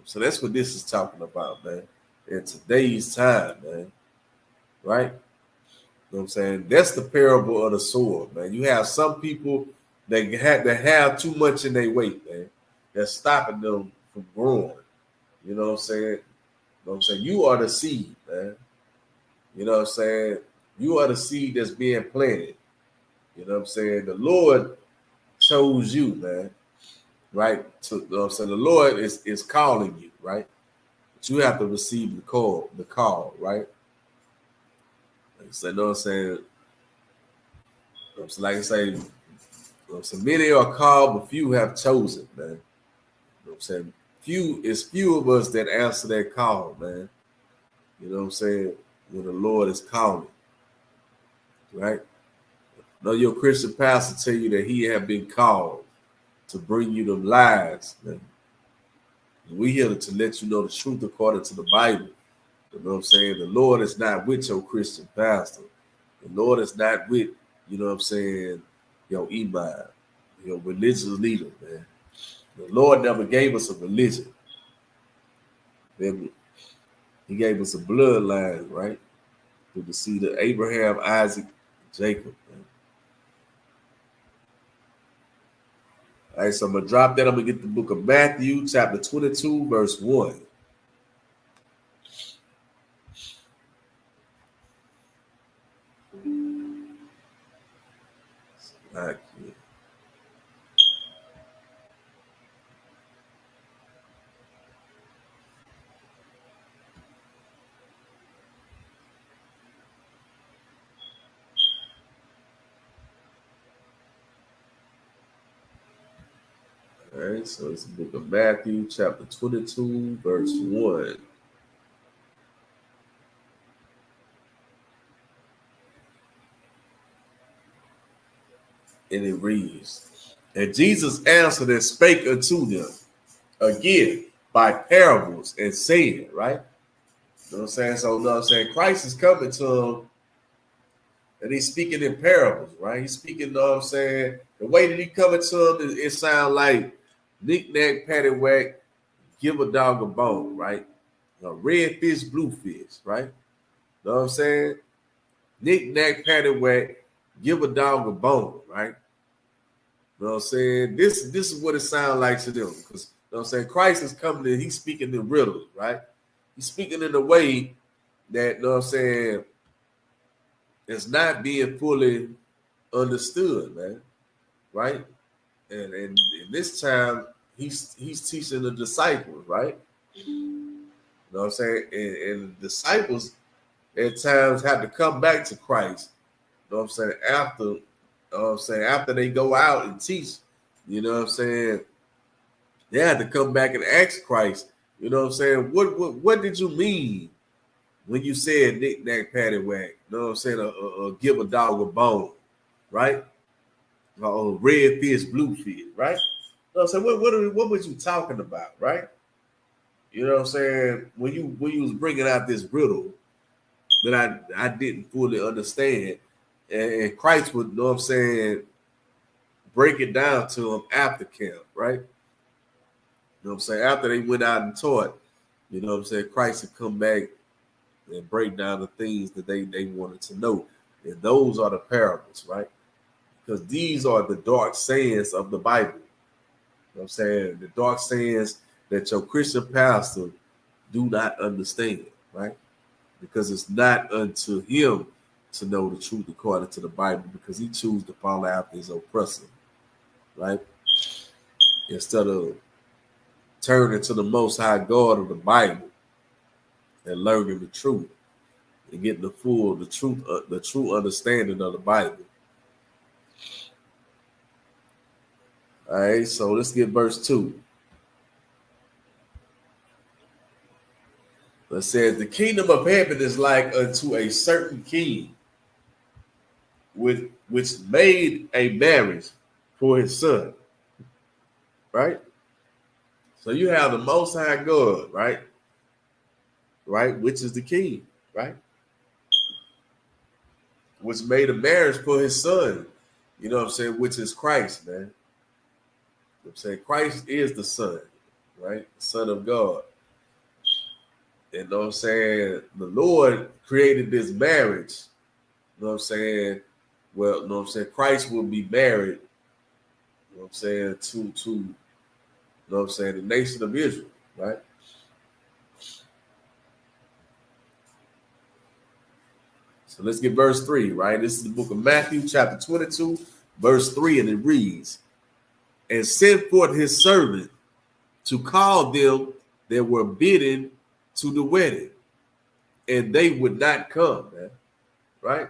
So that's what this is talking about, man. In today's time, man, right? You know what I'm saying? That's the parable of the sword, man. You have some people that have too much in their weight, man. That's stopping them from growing. You know what I'm saying? You know what I'm saying? You are the seed, man. You know what I'm saying? You are the seed that's being planted. You know what I'm saying? The Lord chose you, man. Right? To, you know what I'm saying? The Lord is calling you, right? But you have to receive the call, right? So, you know what I'm saying? So like I say, so many are called, but few have chosen, man. You know what I'm saying? Few of us that answer that call, man. You know what I'm saying? When the Lord is calling, right? Know your Christian pastor tell you that he have been called to bring you them lies, man. We here to let you know the truth according to the Bible. You know what I'm saying? The Lord is not with your Christian pastor. The Lord is not with, you know what I'm saying, your imam, your religious leader, man. The Lord never gave us a religion. He gave us a bloodline, right? Through the seed of Abraham, Isaac, Jacob, man. All right, so I'm going to drop that. I'm going to get the book of Matthew, chapter 22, verse 1. Okay. All right, so it's the book of Matthew, chapter 22, verse 1. And it reads, and Jesus answered and spake unto them, again by parables and saying, right? You know what I'm saying? So, you know what I'm saying? Christ is coming to him and he's speaking in parables, right? He's speaking, you know what I'm saying? The way that he coming to him, it sounds like knick-knack, paddywhack, give a dog a bone, right? Red fish, blue fish, right? You know what I'm saying? Knick-knack, paddywhack, give a dog a bone, right? You know what I'm saying? This is what it sounds like to them. Because, you know what I'm saying? Christ is coming and he's speaking in riddles, right? He's speaking in a way that, you know what I'm saying, it's not being fully understood, man, right? And this time he's teaching the disciples, right? You know what I'm saying? And the disciples at times have to come back to Christ. You know what I'm saying? After, you know what I'm saying, after they go out and teach, you know what I'm saying? They had to come back and ask Christ, you know what I'm saying? What did you mean when you said knick-knack, paddywhack? You know what I'm saying? Give a dog a bone, right? Red fish, blue fish, right? You know what I'm saying? What was you talking about, right? You know what I'm saying? When you was bringing out this riddle that I didn't fully understand, and Christ would, you know what I'm saying, break it down to him after camp, right? You know what I'm saying? After they went out and taught, you know what I'm saying, Christ would come back and break down the things that they wanted to know. And those are the parables, right? Because these are the dark sayings of the Bible. You know what I'm saying? The dark sayings that your Christian pastor do not understand, right? Because it's not unto him to know the truth according to the Bible, because he chooses to follow after his oppressor, right? Instead of turning to the Most High God of the Bible and learning the truth and getting the true understanding of the Bible. All right, so let's get verse 2. It says, the kingdom of heaven is like unto a certain king, which made a marriage for his son. Right? So you have the Most High God, right? Right, which is the king, right? Which made a marriage for his son, you know what I'm saying, which is Christ, man. You know what I'm saying? Christ is the son, right? The Son of God. And you know what I'm saying? The Lord created this marriage, you know what I'm saying? Well, you know what I'm saying? Christ will be married, you know what I'm saying, to you know what I'm saying, the nation of Israel, right? So let's get verse 3, right? This is the book of Matthew, chapter 22, verse 3, and it reads, and sent forth his servant to call them that were bidden to the wedding, and they would not come, man, right?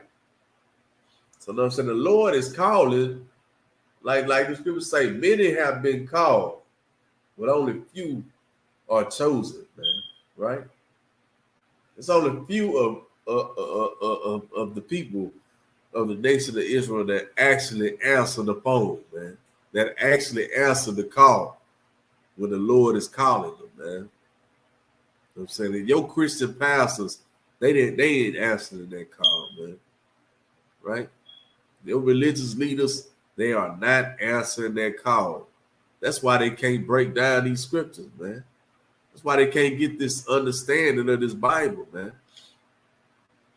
So you know what I'm saying? The Lord is calling, like the scriptures say, many have been called, but only few are chosen, man, right? It's only few of the people of the nation of Israel that actually answer the phone, man, that actually answer the call when the Lord is calling them, man. You know what I'm saying? That your Christian pastors, they ain't answering that call, man, right? Your religious leaders, they are not answering that call. That's why they can't break down these scriptures, man. That's why they can't get this understanding of this Bible, man.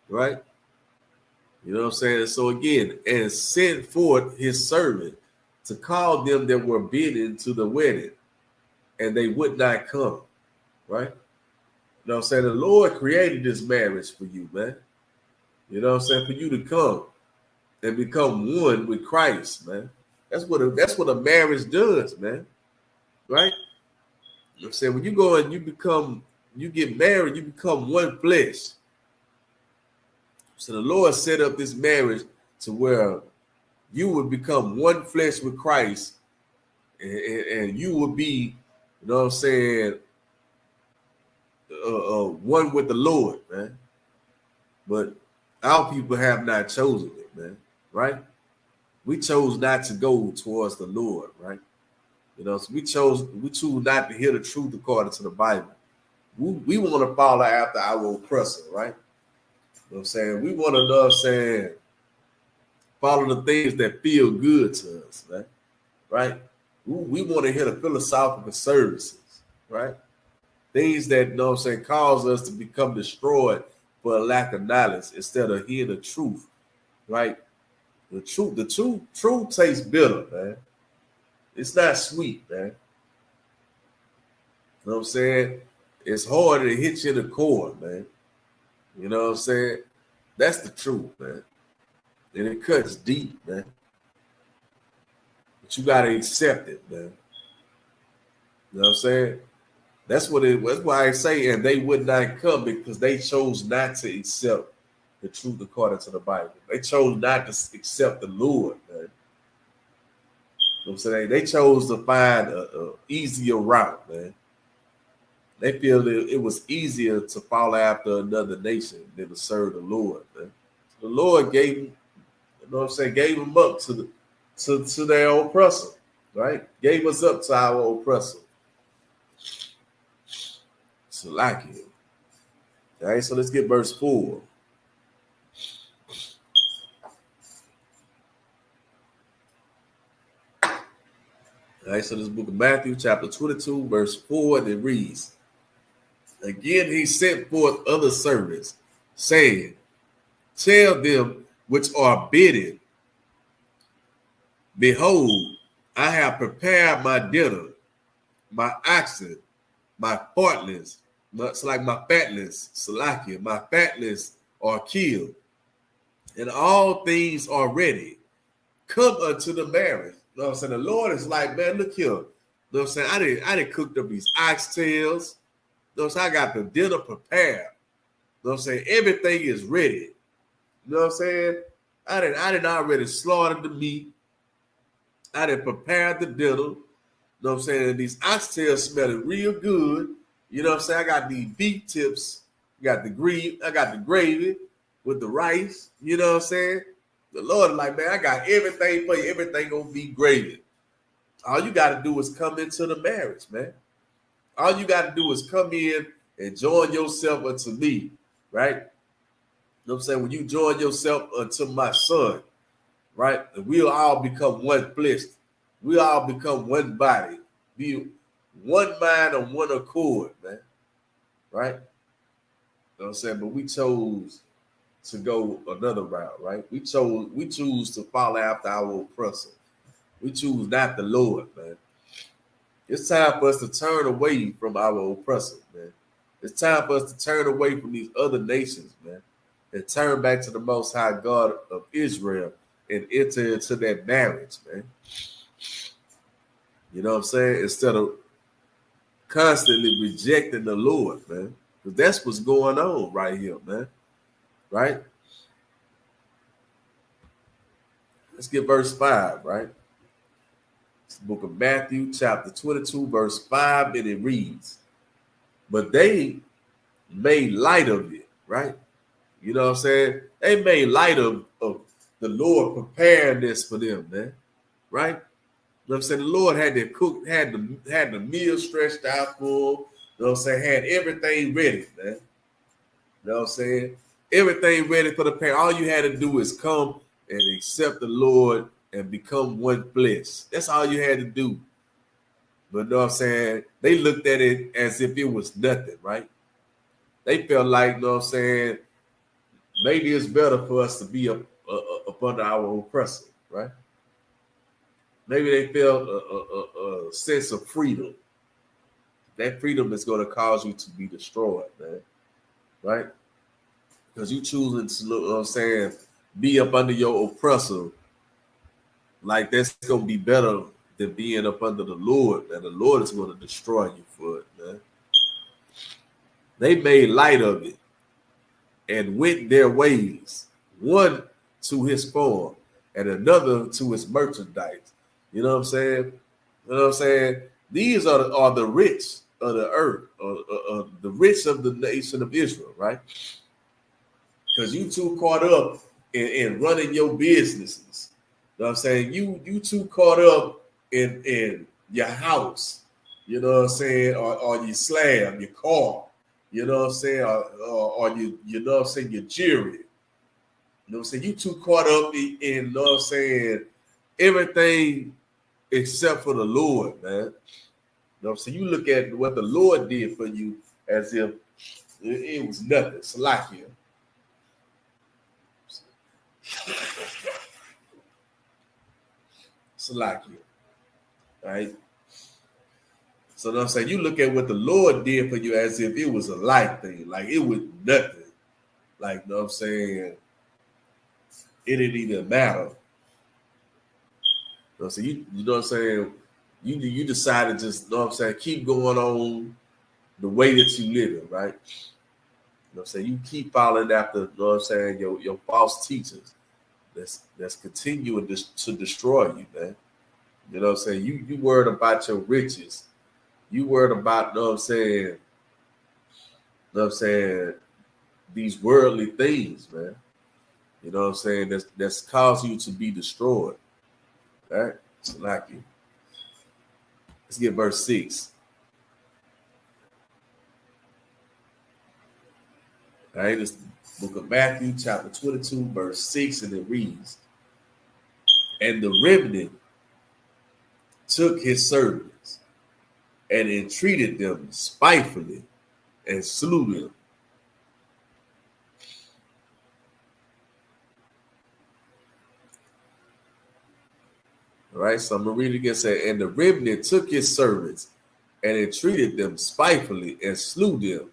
Right? You know what I'm saying? So again, and sent forth his servant to call them that were bidden to the wedding, and they would not come. Right? You know what I'm saying? The Lord created this marriage for you, man. You know what I'm saying? For you to come and become one with Christ, man. That's what a marriage does, man. Right? You know what I'm saying? When you go and you get married, you become one flesh. So the Lord set up this marriage to where you would become one flesh with Christ, and you would be, you know what I'm saying, one with the Lord, man. But our people have not chosen it, man, right? We chose not to go towards the Lord, right? You You know, so we choose not to hear the truth according to the Bible. We want to follow after our oppressor, right? You know what I'm saying? We want to, you know what I'm saying, follow the things that feel good to us, right? Right? We want to hear the philosophical services, right? Things that, you know what I'm saying, cause us to become destroyed for a lack of knowledge instead of hearing the truth, right? The truth tastes bitter, man. It's not sweet, man. You know what I'm saying? It's hard to hit you in the core, man. You know what I'm saying? That's the truth, man. And it cuts deep, man. But you gotta accept it, man. You know what I'm saying? That's why I say, and they would not come because they chose not to accept the truth according to the Bible. They chose not to accept the Lord, man. You know what I'm saying? They chose to find a easier route, man. They feel that it was easier to follow after another nation than to serve the Lord, man. The Lord gave, you know what I'm saying, gave them up to their oppressor, right? Gave us up to our oppressor. So like it. All right, so let's get verse 4. All right, so this book of Matthew, chapter 22, verse 4, and it reads, again, he sent forth other servants, saying, tell them which are bidden, behold, I have prepared my dinner, my oxen, my fatlings, my fatlings are killed, and all things are ready. Come unto the marriage. You know what I'm saying? The Lord is like, man, look here. You know what I'm saying? I didn't cook up these oxtails. You know what I'm saying? I got the dinner prepared. You know what I'm saying? Everything is ready. You know what I'm saying? I didn't already slaughter the meat. I didn't prepare the dinner. You know what I'm saying? These oxtails smelling real good. You know what I'm saying? I got these beef tips. I got the gravy with the rice. You know what I'm saying? The Lord is like, man, I got everything for you. Everything gonna be gravy. All you got to do is come into the marriage, man. All you got to do is come in and join yourself unto me, right? You know what I'm saying? When you join yourself unto my son, right? And we'll all become one flesh. We'll all become one body. Be one mind on one accord, man. Right? You know what I'm saying? But we chose to go another route, right? We choose to follow after our oppressor. We choose not the Lord, man. It's time for us to turn away from our oppressor, man. It's time for us to turn away from these other nations, man, and turn back to the Most High God of Israel and enter into that marriage, man. You know what I'm saying? Instead of constantly rejecting the Lord, man. Because that's what's going on right here, man. Right? Let's get verse 5, right? It's the book of Matthew, chapter 22, verse 5, and it reads, but they made light of it, right? You know what I'm saying? They made light of the Lord preparing this for them, man. Right? You know what I'm saying? The Lord had to cook, had the meal stretched out full. You know what I'm saying? Had everything ready, man. You know what I'm saying? Everything ready for the parent. All you had to do is come and accept the Lord and become one flesh. That's all you had to do. But you know what I'm saying? They looked at it as if it was nothing, right? They felt like, you know what I'm saying, maybe it's better for us to be up under our oppressor, right? Maybe they felt a sense of freedom. That freedom is going to cause you to be destroyed, man. Right? Because you choosing to, you know what I'm saying, be up under your oppressor, like that's going to be better than being up under the Lord, and the Lord is going to destroy you for it, man. They made light of it and went their ways, one to his farm and another to his merchandise. You know what I'm saying? You know what I'm saying? These are the rich of the earth, the rich of the nation of Israel, right? Because you too caught up in running your businesses. You know what I'm saying? You too caught up in your house, you know what I'm saying, or your slab, your car, you know what I'm saying, or you know what I'm saying, your jewelry. You know what I'm saying? You too caught up in you know what I'm saying, everything except for the Lord, man. You know what I'm saying? You look at what the Lord did for you as if it was nothing. It's like you. It's like you. Right? So you know what I'm saying, you look at what the Lord did for you as if it was a light thing, like it was nothing. Like, you know what I'm saying, it didn't even matter. You know what I'm saying? You know what I'm saying? You decided to just, you know what I'm saying, keep going on the way that you live it, right? You know what I'm saying? You keep following after, you know what I'm saying, your false teachers that's continuing to destroy you, man. You know what I'm saying? You worried about your riches. You worried about, you know what I'm saying, you know what I'm saying, these worldly things, man. You know what I'm saying? That's caused you to be destroyed. All right? It's like you. Let's get verse 6. All right, it's the book of Matthew, chapter 22, verse 6, and it reads, "And the remnant took his servants and entreated them spitefully and slew them." All right, so I'm going to read it again. Say, "And the remnant took his servants and entreated them spitefully and slew them."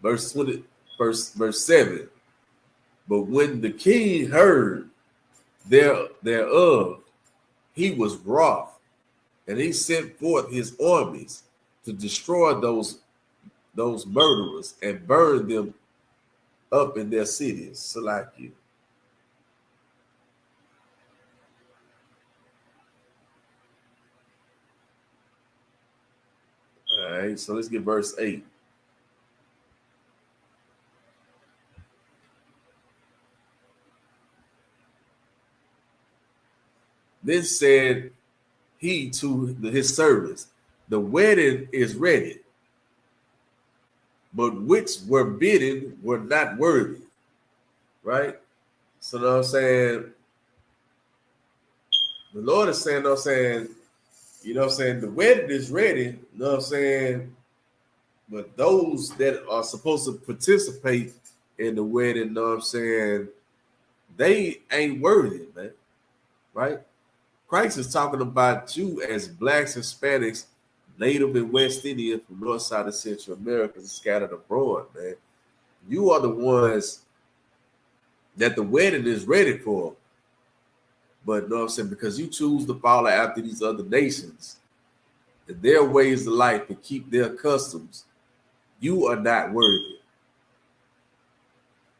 Verse 20, verse 7. "But when the king heard thereof, he was wroth, and he sent forth his armies to destroy those murderers and burn them up in their cities." So like you. All right, so let's get verse 8. "Then said he to his servants, The wedding is ready, but which were bidden were not worthy." Right? So you know what I'm saying, the Lord is saying, you know what I'm saying, the wedding is ready, you know what I'm saying, but those that are supposed to participate in the wedding, you know what I'm saying, they ain't worthy, man. Right? Christ is talking about you as blacks, Hispanics, Native and West Indian from North Side of Central America and scattered abroad, man. You are the ones that the wedding is ready for. But you know what I'm saying, because you choose to follow after these other nations and their ways of life and keep their customs, you are not worthy.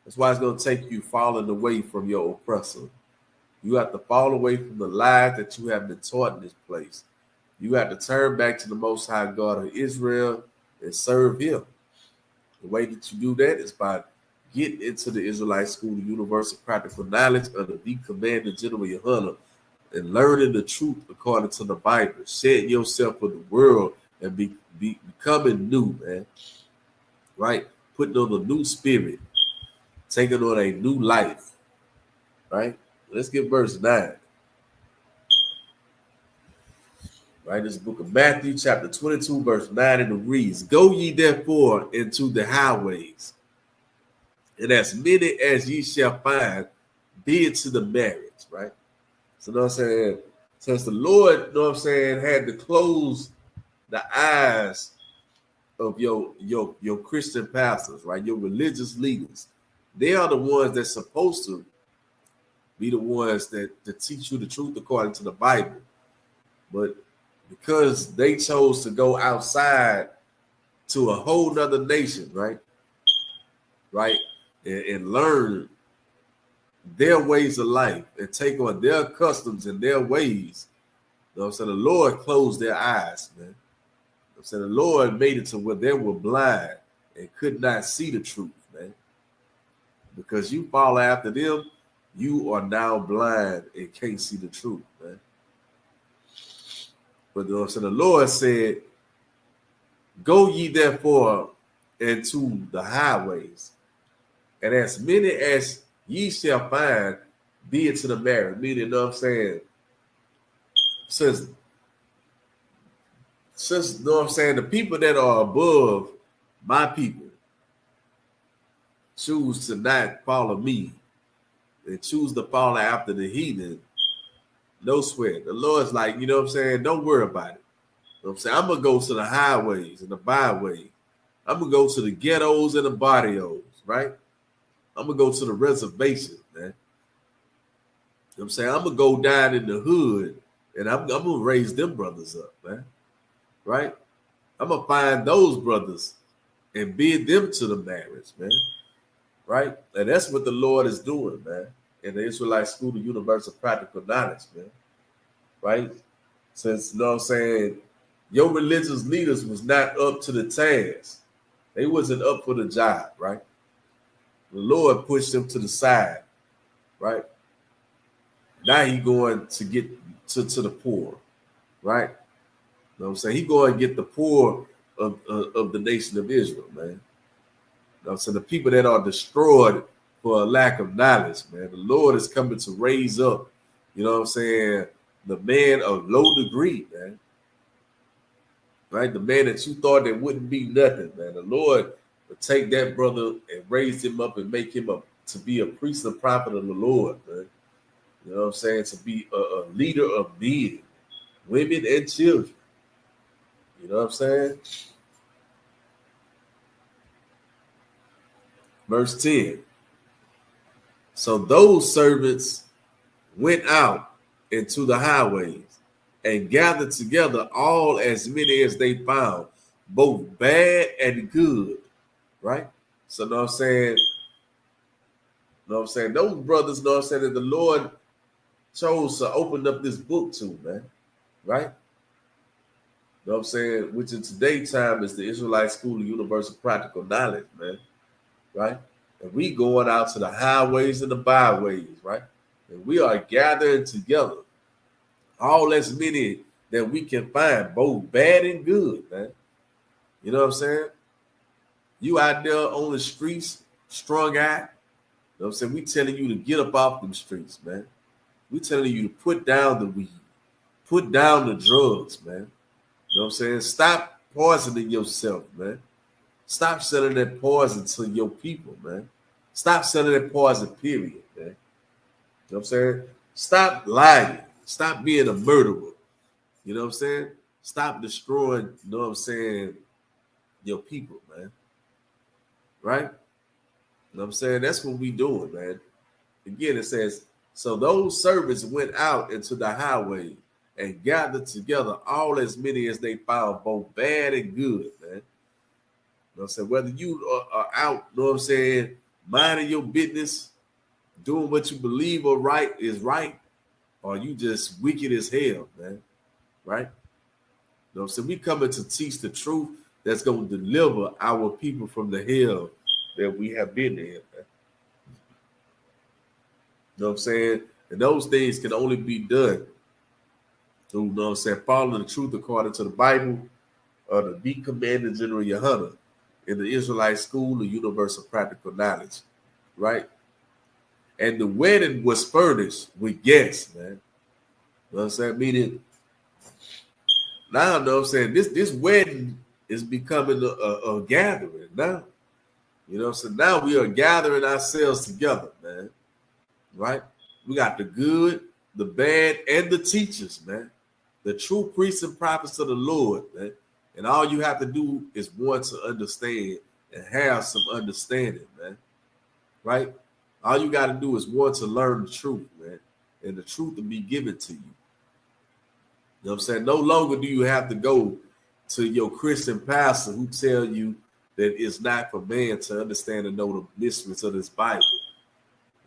That's why it's going to take you falling away from your oppressor. You have to fall away from the lies that you have been taught in this place. You have to turn back to the Most High God of Israel and serve him. The way that you do that is by getting into the Israelite School of Universal Practical Knowledge under the Commander General YAHANNA and learning the truth according to the Bible. Setting yourself for the world and becoming new, man. Right? Putting on a new spirit. Taking on a new life. Right? Let's get verse 9. Right, this book of Matthew, chapter 22, verse 9, and it reads, "Go ye therefore into the highways, and as many as ye shall find, bid to the marriage." Right? So, you know what I'm saying? Since the Lord, you know what I'm saying, had to close the eyes of your Christian pastors, right? Your religious leaders. They are the ones that's supposed to be the ones that teach you the truth according to the Bible. But because they chose to go outside to a whole nother nation, right? And learn their ways of life and take on their customs and their ways. You know what I'm saying? The Lord closed their eyes, man. You know what I'm saying? The Lord made it to where they were blind and could not see the truth, man. Because you follow after them, you are now blind and can't see the truth, man. But you know what I'm saying? The Lord said, go ye therefore into the highways, and as many as ye shall find, be it to the marriage. Meaning, you know what I'm saying? Since you know what I'm saying, the people that are above my people choose to not follow me and choose to follow after the heathen, no sweat. The Lord's like, you know what I'm saying? Don't worry about it. You know what I'm saying? I'm going to go to the highways and the byways. I'm going to go to the ghettos and the barrios, right? I'm going to go to the reservation, man. You know what I'm saying? I'm going to go down in the hood and I'm going to raise them brothers up, man. Right? I'm going to find those brothers and bid them to the marriage, man. Right? And that's what the Lord is doing, man. In the Israelite School of Universal Practical Knowledge, man. Right? Since, you know what I'm saying, your religious leaders was not up to the task. They wasn't up for the job, right? The Lord pushed them to the side, right? Now he going to get to the poor, right? You know what I'm saying? He going to get the poor of the nation of Israel, man. You know what I'm saying? The people that are destroyed for a lack of knowledge, man. The Lord is coming to raise up, you know what I'm saying, the man of low degree, man. Right? The man that you thought that wouldn't be nothing, man. The Lord will take that brother and raise him up and make him to be a priest and prophet of the Lord, man. You know what I'm saying? To be a leader of men, women, and children. You know what I'm saying? Verse 10. So those servants went out into the highways and gathered together all as many as they found, both bad and good. Right? So, you know what I'm saying? You know what I'm saying? Those brothers, you know what I'm saying, that the Lord chose to open up this book to, man. Right? You know what I'm saying? Which in today's time is the Israelite School of Universal Practical Knowledge, man. Right? And we going out to the highways and the byways, right? And we are gathering together all as many that we can find, both bad and good, man. You know what I'm saying? You out there on the streets, strung out. You know what I'm saying? We telling you to get up off them streets, man. We telling you to put down the weed, put down the drugs, man. You know what I'm saying? Stop poisoning yourself, man. Stop selling that poison to your people, man. Stop selling that poison, period, man. You know what I'm saying? Stop lying. Stop being a murderer. You know what I'm saying? Stop destroying, you know what I'm saying, your people, man. Right? You know what I'm saying? That's what we doing, man. Again, it says, so those servants went out into the highway and gathered together all as many as they found, both bad and good, man. You know what I'm saying? Whether you are out, you know what I'm saying, minding your business, doing what you believe or right is right, or you just wicked as hell, man. Right? You know what I'm saying? We coming to teach the truth that's going to deliver our people from the hell that we have been in, man. You know what I'm saying? And those things can only be done through, you know what I'm saying, following the truth according to the Bible, or the deep commander General YAHANNA in the Israelite School of Universal Practical Knowledge, right? And the wedding was furnished with guests, man. You know what I'm saying? Meaning, now, you know what I'm saying, this wedding is becoming a gathering now. You know what I'm saying? Now we are gathering ourselves together, man. Right? We got the good, the bad, and the teachers, man. The true priests and prophets of the Lord, man. And all you have to do is want to understand and have some understanding, man. Right? All you got to do is want to learn the truth, man. And the truth will be given to you. You know what I'm saying? No longer do you have to go to your Christian pastor who tell you that it's not for man to understand and know the mysteries of this Bible.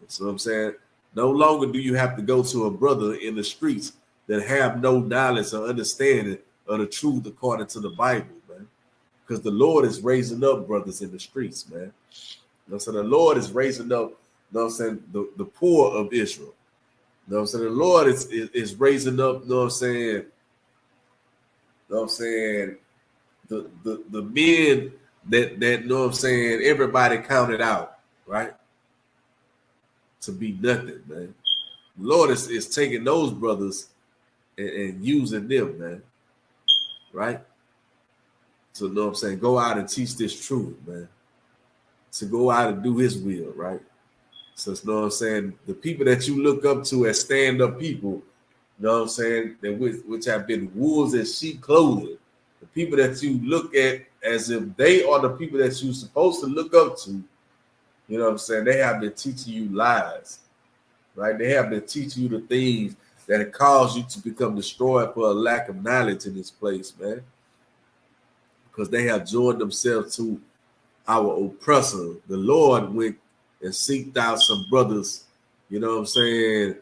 So I'm saying, no longer do you have to go to a brother in the streets that have no knowledge or understanding of the truth according to the Bible, man. Because the Lord is raising up brothers in the streets, man. You know what I'm saying? The Lord is raising up, you know what I'm saying, the poor of Israel. You know what I'm saying? The Lord is raising up, you know what I'm saying, know what I'm saying, the men that know what I'm saying, everybody counted out, right? To be nothing, man. The Lord is taking those brothers and using them, man. Right? So know what I'm saying, go out and teach this truth, man. To go out and do his will, right? So you know what I'm saying, the people that you look up to as stand-up people, you know what I'm saying, that which have been wolves in sheep clothing, the people that you look at as if they are the people that you're supposed to look up to, you know what I'm saying, they have been teaching you lies, right? They have been teaching you the things that have caused you to become destroyed for a lack of knowledge in this place, man. Because they have joined themselves to our oppressor. The Lord went and seeked out some brothers, you know what I'm saying,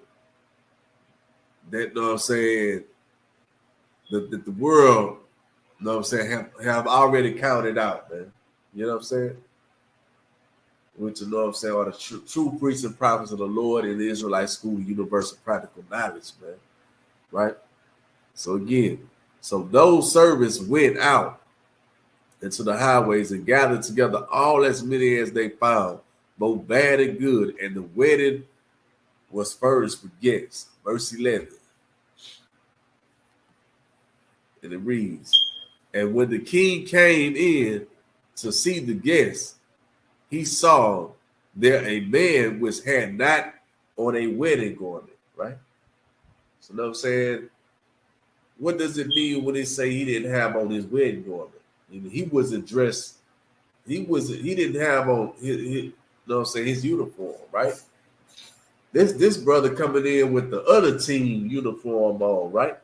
that, you know what I'm saying, that the world, you know what I'm saying, have already counted out, man. You know what I'm saying? Which, you know what I'm saying, are the true priests and prophets of the Lord in the Israelite school of universal practical knowledge, man. Right? So again, so those servants went out into the highways and gathered together all as many as they found, both bad and good, and the wedding was furnished for guests. Verse 11. And it reads, and when the king came in to see the guests, he saw there a man which had not on a wedding garment, right? So you know what I'm saying? What does it mean when they say he didn't have on his wedding garment? He wasn't dressed. He didn't have on his you know what I'm saying, his uniform, right? This brother coming in with the other team uniform on, right?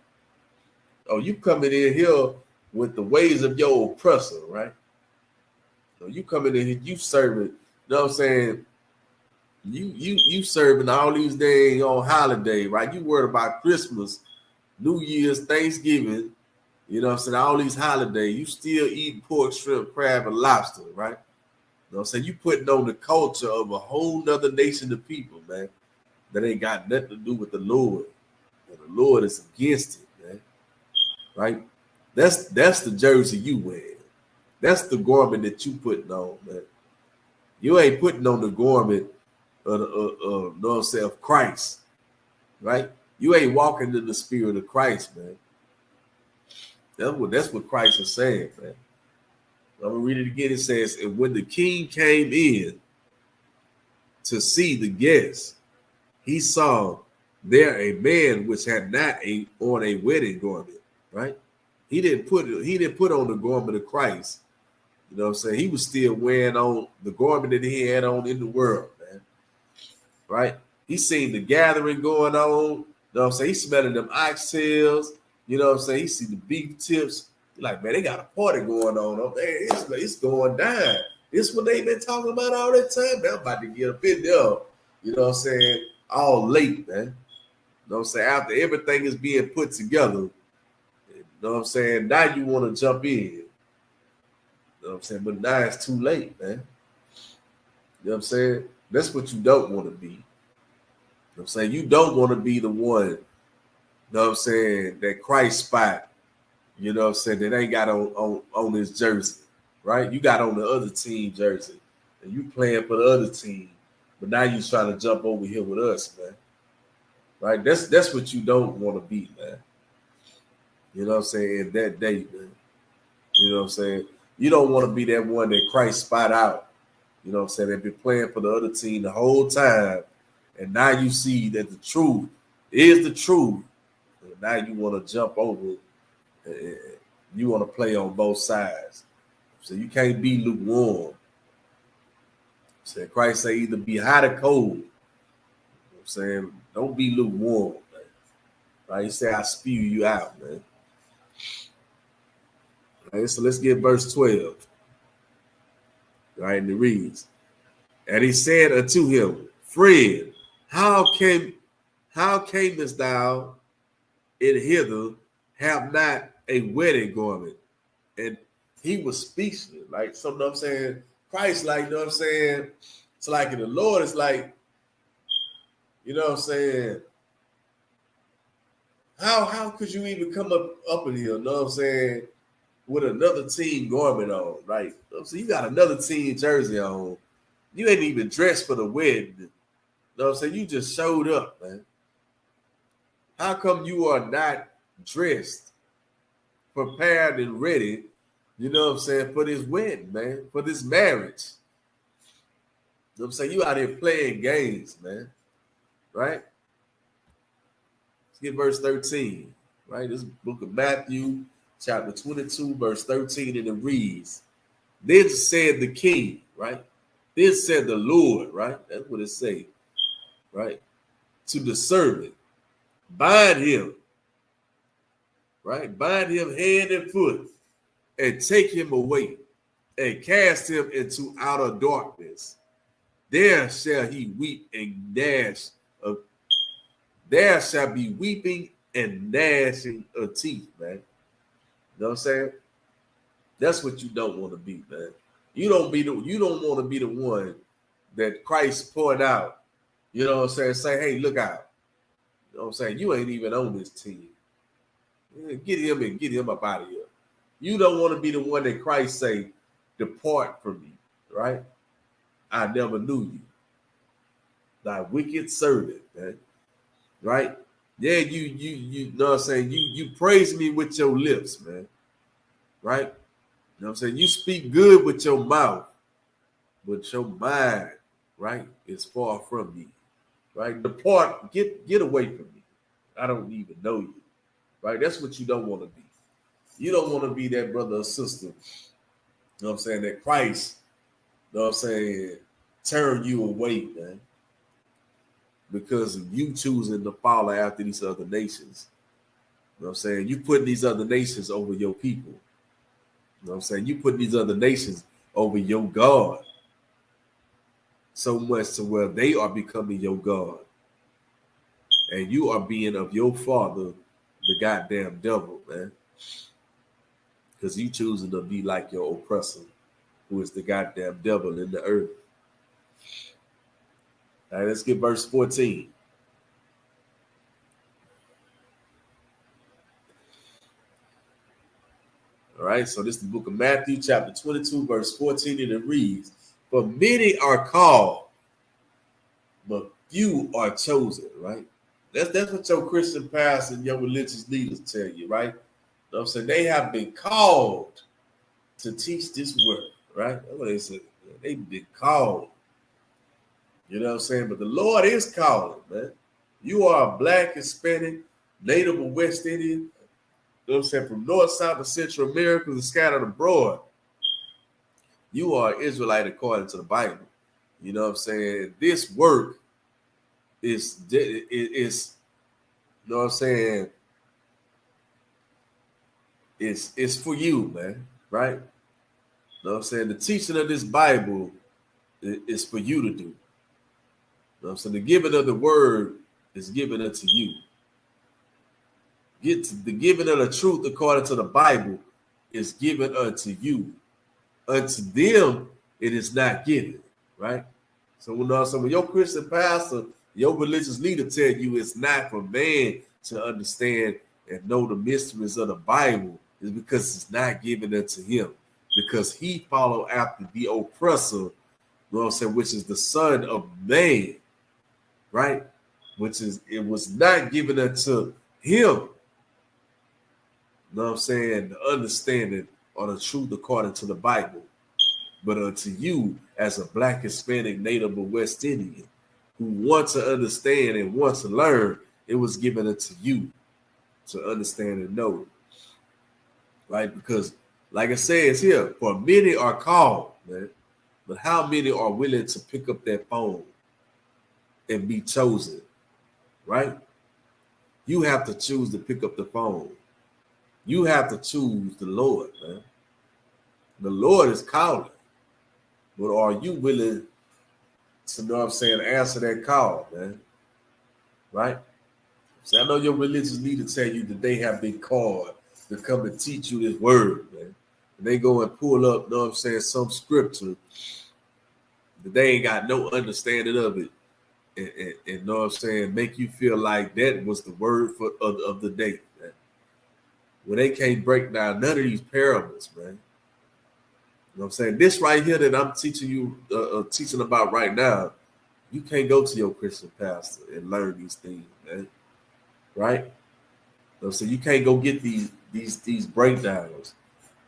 Oh, you coming in here with the ways of your oppressor, right? So you coming in here, you serving, you know what I'm saying? You serving all these days on holiday, right? You worried about Christmas, New Year's, Thanksgiving, you know what I'm saying? All these holidays, you still eating pork, shrimp, crab, and lobster, right? You know what I'm saying? You putting on the culture of a whole nother nation of people, man, that ain't got nothing to do with the Lord. And the Lord is against it, man. Right? That's the jersey you wear. That's the garment that you putting on, man. You ain't putting on the garment of know what I'm saying, of Christ, right? You ain't walking in the spirit of Christ, man. That's what Christ is saying, man. I'm gonna read it again. It says, and when the king came in to see the guests, he saw there a man which had not on a wedding garment, right? He didn't put on the garment of Christ. You know what I'm saying? He was still wearing on the garment that he had on in the world, man. Right? He seen the gathering going on. You know what I'm saying? He smelling them oxtails. You know what I'm saying? He see the beef tips. He's like, man, they got a party going on up there. It's going down. This is what they've been talking about all that time. Man, I'm about to get up in there. You know what I'm saying? All late, man. You know what I'm saying? After everything is being put together, you know what I'm saying? Now you want to jump in. You know what I'm saying? But now it's too late, man. You know what I'm saying? That's what you don't want to be. You know what I'm saying? You don't want to be the one, you know what I'm saying, that Christ spot, you know what I'm saying, that ain't got on his jersey, right? You got on the other team jersey, and you playing for the other team, but now you trying to jump over here with us, man. Right? That's what you don't want to be, man. You know what I'm saying? That day, man. You know what I'm saying? You don't want to be that one that Christ spot out. You know what I'm saying? They've been playing for the other team the whole time. And now you see that the truth is the truth. And now you want to jump over it. You want to play on both sides. So you can't be lukewarm. So Christ say either be hot or cold. You know what I'm saying? Don't be lukewarm, man. Right? He said, I spew you out, man. All right, so let's get verse 12. Right, and it reads, and he said unto him, friend, how camest thou in hither, have not a wedding garment? And he was speechless. Like, so, you know what I'm saying? Christ, like, you know what I'm saying? It's like in the Lord, it's like, you know what I'm saying? How could you even come up in here, you know what I'm saying, with another team garment on, right? So you got another team jersey on. You ain't even dressed for the wedding. You know what I'm saying? You just showed up, man. How come you are not dressed, prepared, and ready, you know what I'm saying, for this wedding, man, for this marriage? You know what I'm saying? You out here playing games, man, right? Let's get verse 13, right? This book of Matthew, chapter 22, verse 13, and it reads, then said the king, right? Then said the Lord, right? That's what it say, right? To the servant, bind him, right? Bind him hand and foot and take him away and cast him into outer darkness. There shall he weep and gnash of, there shall be weeping and gnashing of teeth, man. You know what I'm saying? That's what you don't want to be, man. You don't want to be the one that Christ poured out. You know what I'm saying? Say, hey, look out. You know what I'm saying? You ain't even on this team. Get him up out of here. You don't want to be the one that Christ say, depart from me, right? I never knew you. Thy wicked servant, man. Right? Yeah, you know what I'm saying? You praise me with your lips, man. Right? You know what I'm saying? You speak good with your mouth, but your mind, right, is far from me. Right? Depart, get away from me. I don't even know you. Right? That's what you don't want to be. You don't want to be that brother or sister, you know what I'm saying, that Christ, you know what I'm saying, turn you away, man, because of you choosing to follow after these other nations. You know what I'm saying? You putting these other nations over your people. You know what I'm saying? You putting these other nations over your God. So much to where they are becoming your God. And you are being of your father, the goddamn devil, man. Because you choosing to be like your oppressor, who is the goddamn devil in the earth. All right, let's get verse 14. All right, so this is the book of Matthew, chapter 22, verse 14, and it reads, for many are called, but few are chosen, right? That's what your Christian pastor and your religious leaders tell you, right? You know what I'm saying? They have been called to teach this word, right? That's what they say. They've been called. You know what I'm saying? But the Lord is calling, man. You are a black, Hispanic, Native or West Indian, you know what I'm saying, from North, South, and Central America and scattered abroad. You are Israelite according to the Bible. You know what I'm saying? This work is you know what I'm saying, it's for you, man, right? You know what I'm saying? The teaching of this Bible is for you to do. You know what I'm saying? The giving of the word is given unto you. The giving of the truth according to the Bible is given unto you. Unto them, it is not given, right? So when your Christian pastor, your religious leader tell you it's not for man to understand and know the mysteries of the Bible, is because it's not given unto him. Because he followed after the oppressor, you know what I'm saying, which is the son of man, right? It was not given unto him. You know what I'm saying? The understanding or the truth according to the Bible. But unto you, as a black, Hispanic, Native, or West Indian, who want to understand and want to learn, it was given unto you to understand and know. Right? Because, like it says here, for many are called, man, but how many are willing to pick up that phone and be chosen? Right? You have to choose to pick up the phone. You have to choose the Lord, man. The Lord is calling. But are you willing to, know what I'm saying, answer that call, man? Right? So I know your religious leader tell you that they have been called to come and teach you this word, man. And they go and pull up, know what I'm saying, some scripture that they ain't got no understanding of it. and know what I'm saying, make you feel like that was the word of the day, man. When they can't break down none of these parables, man. You know what I'm saying? This right here that I'm teaching you, teaching about right now, you can't go to your Christian pastor and learn these things, man. Right? You know what I'm saying? You can't go get these breakdowns.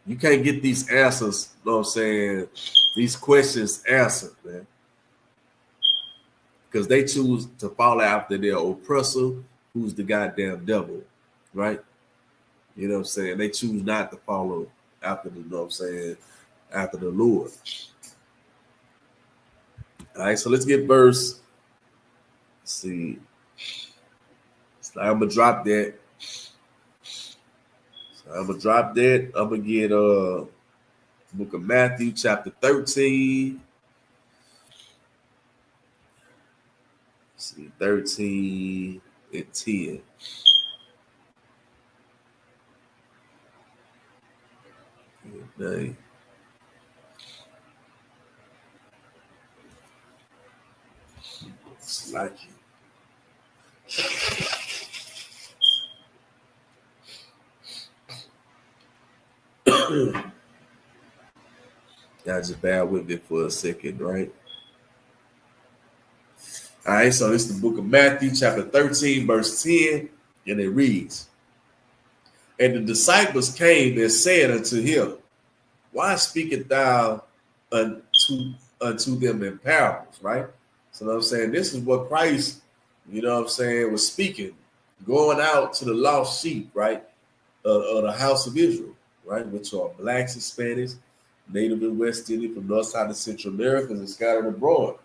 You can't get these answers, you know what I'm saying, these questions answered, man. Because they choose to follow after their oppressor, who's the goddamn devil, right? You know what I'm saying? They choose not to follow after the, you know what I'm saying, after the Lord. All right, so let's get verse. Let's see. So I'm gonna drop that. I'm gonna get book of Matthew, chapter 13. Let's see, 13 and 10. Okay. It's like it. Y'all just bear with me for a second, right? All right, so it's the book of Matthew, chapter 13, verse 10, and it reads, "And the disciples came and said unto him, Why speakest thou unto them in parables?" Right? So, you know what I'm saying, this is what Christ, you know what I'm saying, was speaking, going out to the lost sheep, right, of the house of Israel, right, which are blacks, Hispanics, Native and West Indian, from North Side of Central Americas and scattered abroad.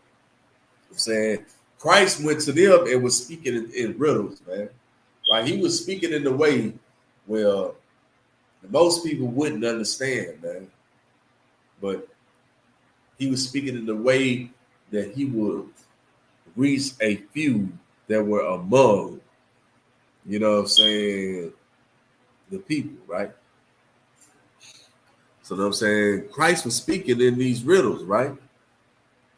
I'm saying Christ went to them and was speaking in riddles, man. Right? He was speaking in the way where most people wouldn't understand, man. But he was speaking in the way that he would reach a few that were among, you know what I'm saying, the people, right? So, you know what I'm saying, Christ was speaking in these riddles, right?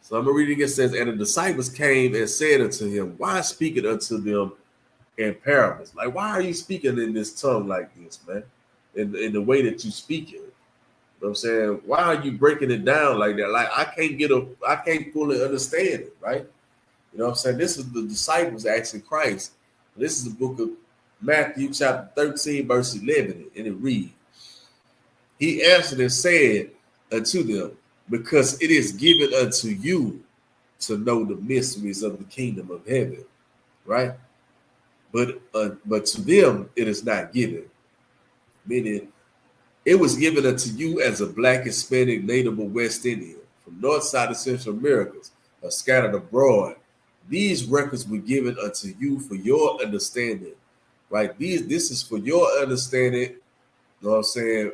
So I'm reading it. Says, "And the disciples came and said unto him, Why speak it unto them in parables?" Like, why are you speaking in this tongue like this, man? In the way that you speak it. You know what I'm saying? Why are you breaking it down like that? Like, I can't fully understand it, right? You know what I'm saying? This is the disciples asking Christ. This is the book of Matthew, chapter 13, verse 11, and it reads, "He answered and said unto them, Because it is given unto you to know the mysteries of the kingdom of heaven," right? But to them it is not given. Meaning, it was given unto you as a black, Hispanic, Native, or West Indian, from North Side of Central Americas, or scattered abroad. These records were given unto you for your understanding, right? This is for your understanding, you know what I'm saying,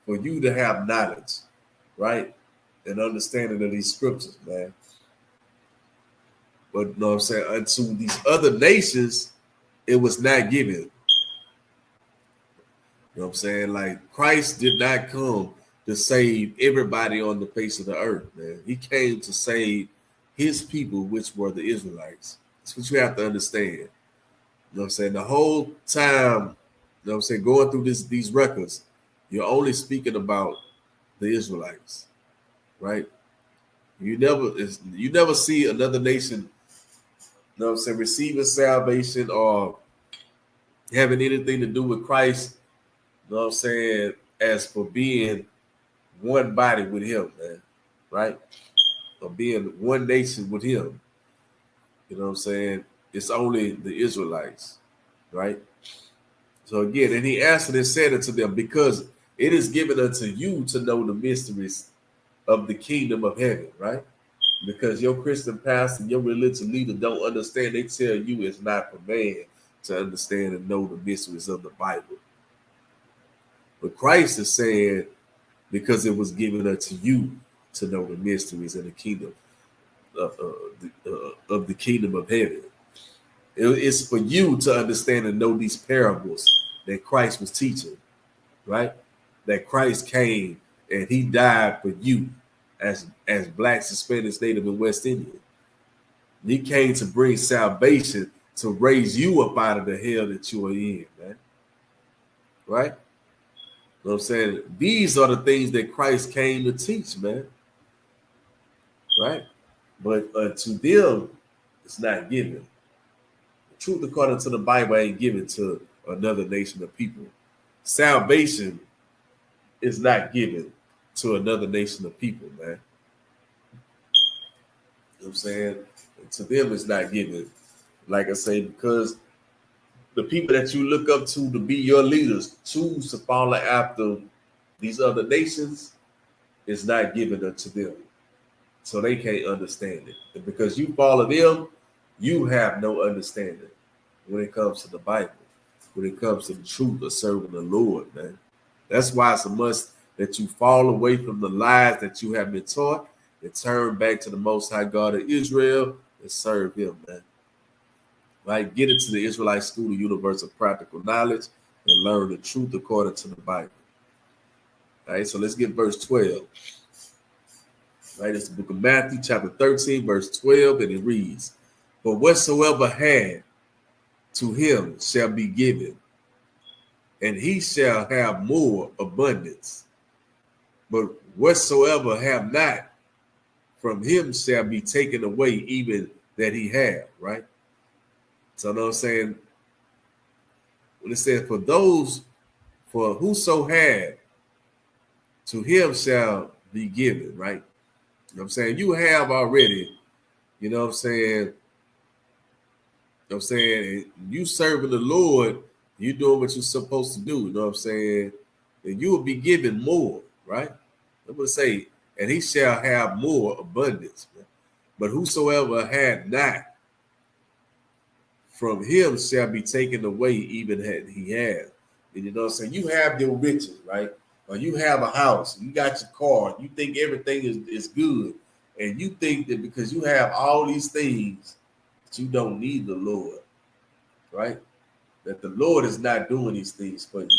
for you to have knowledge, right? And understanding of these scriptures, man. But you know what I'm saying, unto these other nations, it was not given. You know what I'm saying? Like, Christ did not come to save everybody on the face of the earth, man. He came to save his people, which were the Israelites. That's what you have to understand. You know what I'm saying? The whole time, you know what I'm saying, going through these records, you're only speaking about the Israelites, right? You never see another nation, you know what I'm saying, receiving salvation or having anything to do with Christ, you know what I'm saying, as for being one body with him, man, right? Or being one nation with him. You know what I'm saying? It's only the Israelites, right? So again, and he answered and said unto them, Because it is given unto you to know the mysteries of the kingdom of heaven, right? Because your Christian pastor, your religious leader don't understand. They tell you it's not for man to understand and know the mysteries of the Bible. But Christ is saying, because it was given unto you to know the mysteries of the kingdom of the kingdom of heaven. It's for you to understand and know these parables that Christ was teaching, right? That Christ came and he died for you as blacks, Hispanics, Native, and West Indian. He came to bring salvation, to raise you up out of the hell that you are in, man. Right? You know what I'm saying? These are the things that Christ came to teach, man. Right? But to them, it's not given. The truth according to the Bible ain't given to another nation of people. Salvation is not given to another nation of people, man. You know what I'm saying? And to them, it's not given. Like I say, because the people that you look up to be your leaders choose to follow after these other nations, it's not given unto them. So they can't understand it. And because you follow them, you have no understanding when it comes to the Bible, when it comes to the truth of serving the Lord, man. That's why it's a must that you fall away from the lies that you have been taught and turn back to the Most High God of Israel and serve Him, man. Right? Get into the Israelite School of Universal Practical Knowledge and learn the truth according to the Bible. All right, so let's get verse 12. Right, it's the book of Matthew, chapter 13, verse 12, and it reads, "For whatsoever had, to him shall be given, and he shall have more abundance. But whatsoever have not, from him shall be taken away even that he have," right? So you know what I'm saying? When it says, for whoso had, to him shall be given, right? You know what I'm saying? You have already, you know what I'm saying? You know what I'm saying? You serving the Lord, you doing what you're supposed to do, you know what I'm saying? And you will be given more, right? I'm going to say, and he shall have more abundance. Man. But whosoever had not, from him shall be taken away even had he had. And you know what I'm saying? You have your riches, right? Or you have a house, you got your car, you think everything is good. And you think that because you have all these things, that you don't need the Lord, right? That the Lord is not doing these things for you.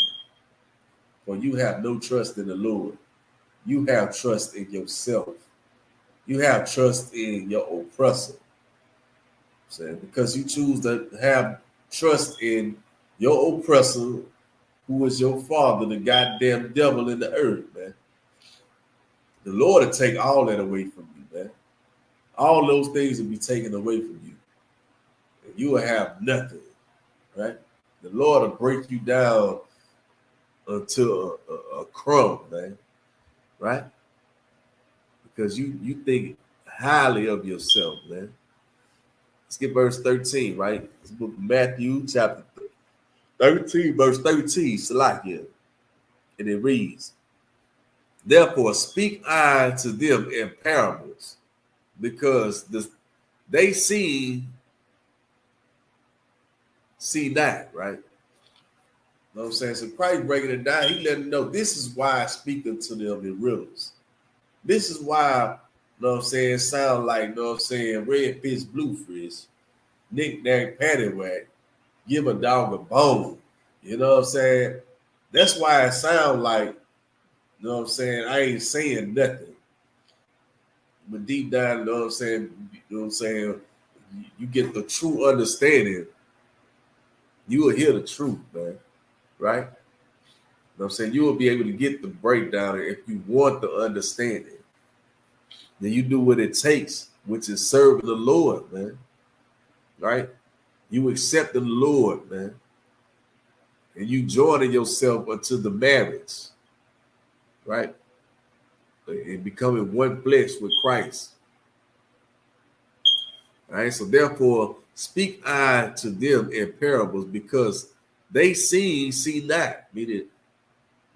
For you have no trust in the Lord. You have trust in yourself. You have trust in your oppressor. Because you choose to have trust in your oppressor, who is your father, the goddamn devil in the earth, man. The Lord will take all that away from you, man. All those things will be taken away from you. And you will have nothing, right? The Lord will break you down until a crumb, man, right? Because you think highly of yourself, man. Let's get verse 13, right? It's book of Matthew, chapter 13, verse 13, Salakia. And it reads, "Therefore speak I to them in parables, because they see not," right? You know what I'm saying? So Christ breaking it down, he let them know this is why I speak unto them in riddles. This is why, you know what I'm saying, sound like, you know what I'm saying, red fish, blue fish, knick-knack, paddywhack, give a dog a bone. You know what I'm saying? That's why it sound like, you know what I'm saying, I ain't saying nothing. But deep down, you know what I'm saying, you get the true understanding. You will hear the truth, man, right? You know what I'm saying? You will be able to get the breakdown if you want the understanding. Then you do what it takes, which is serving the Lord, man, right? You accept the Lord, man, and you joining yourself unto the marriage, right? And becoming one flesh with Christ. All right, so therefore, speak I to them in parables, because they see not. Meaning, you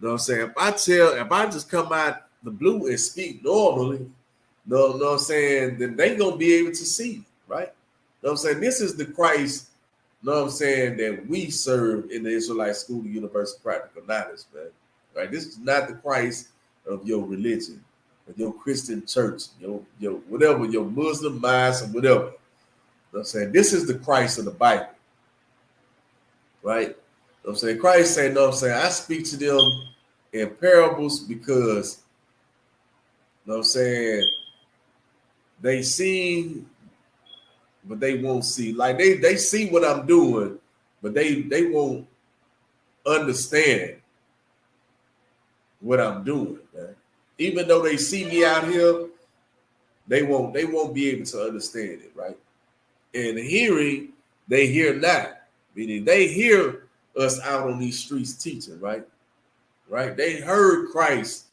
know what I'm saying? If I just come out the blue and speak normally, you know what I'm saying, then they gonna be able to see, right? You know what I'm saying? This is the Christ, you know what I'm saying, that we serve in the Israelite School of Universal Practical Knowledge, man. Right? This is not the Christ of your religion, of your Christian church, your whatever, your Muslim mass or whatever. You know what I'm saying? This is the Christ of the Bible. Right? You know what I'm saying? Christ saying, no, I'm saying, I speak to them in parables because, you know what I'm saying, they see but they won't see. Like they see what I'm doing, but they won't understand what I'm doing, man. Even though they see me out here, they won't be able to understand it, right? And hearing, they hear not, meaning they hear us out on these streets teaching, right? Right? They heard Christ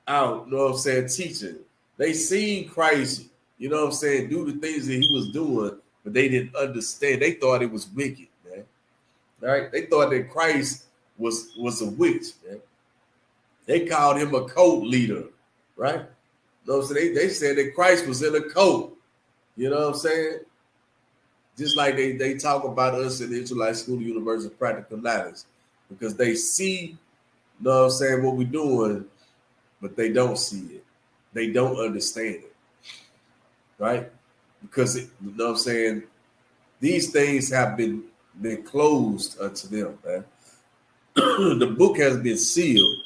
out, you know what I'm saying, teaching. They seen Christ, you know what I'm saying, do the things that he was doing, but they didn't understand. They thought it was wicked, man. Right? They thought that Christ was a witch, man. They called him a cult leader, right? You know what I'm saying? They said that Christ was in a cult. You know what I'm saying? Just like they talk about us in the Israelite School of Universal Practical Knowledge, because they see, you know what I'm saying, what we're doing, but they don't see it. They don't understand it, right? Because, you know what I'm saying, these things have been closed unto them, man. The book has been sealed.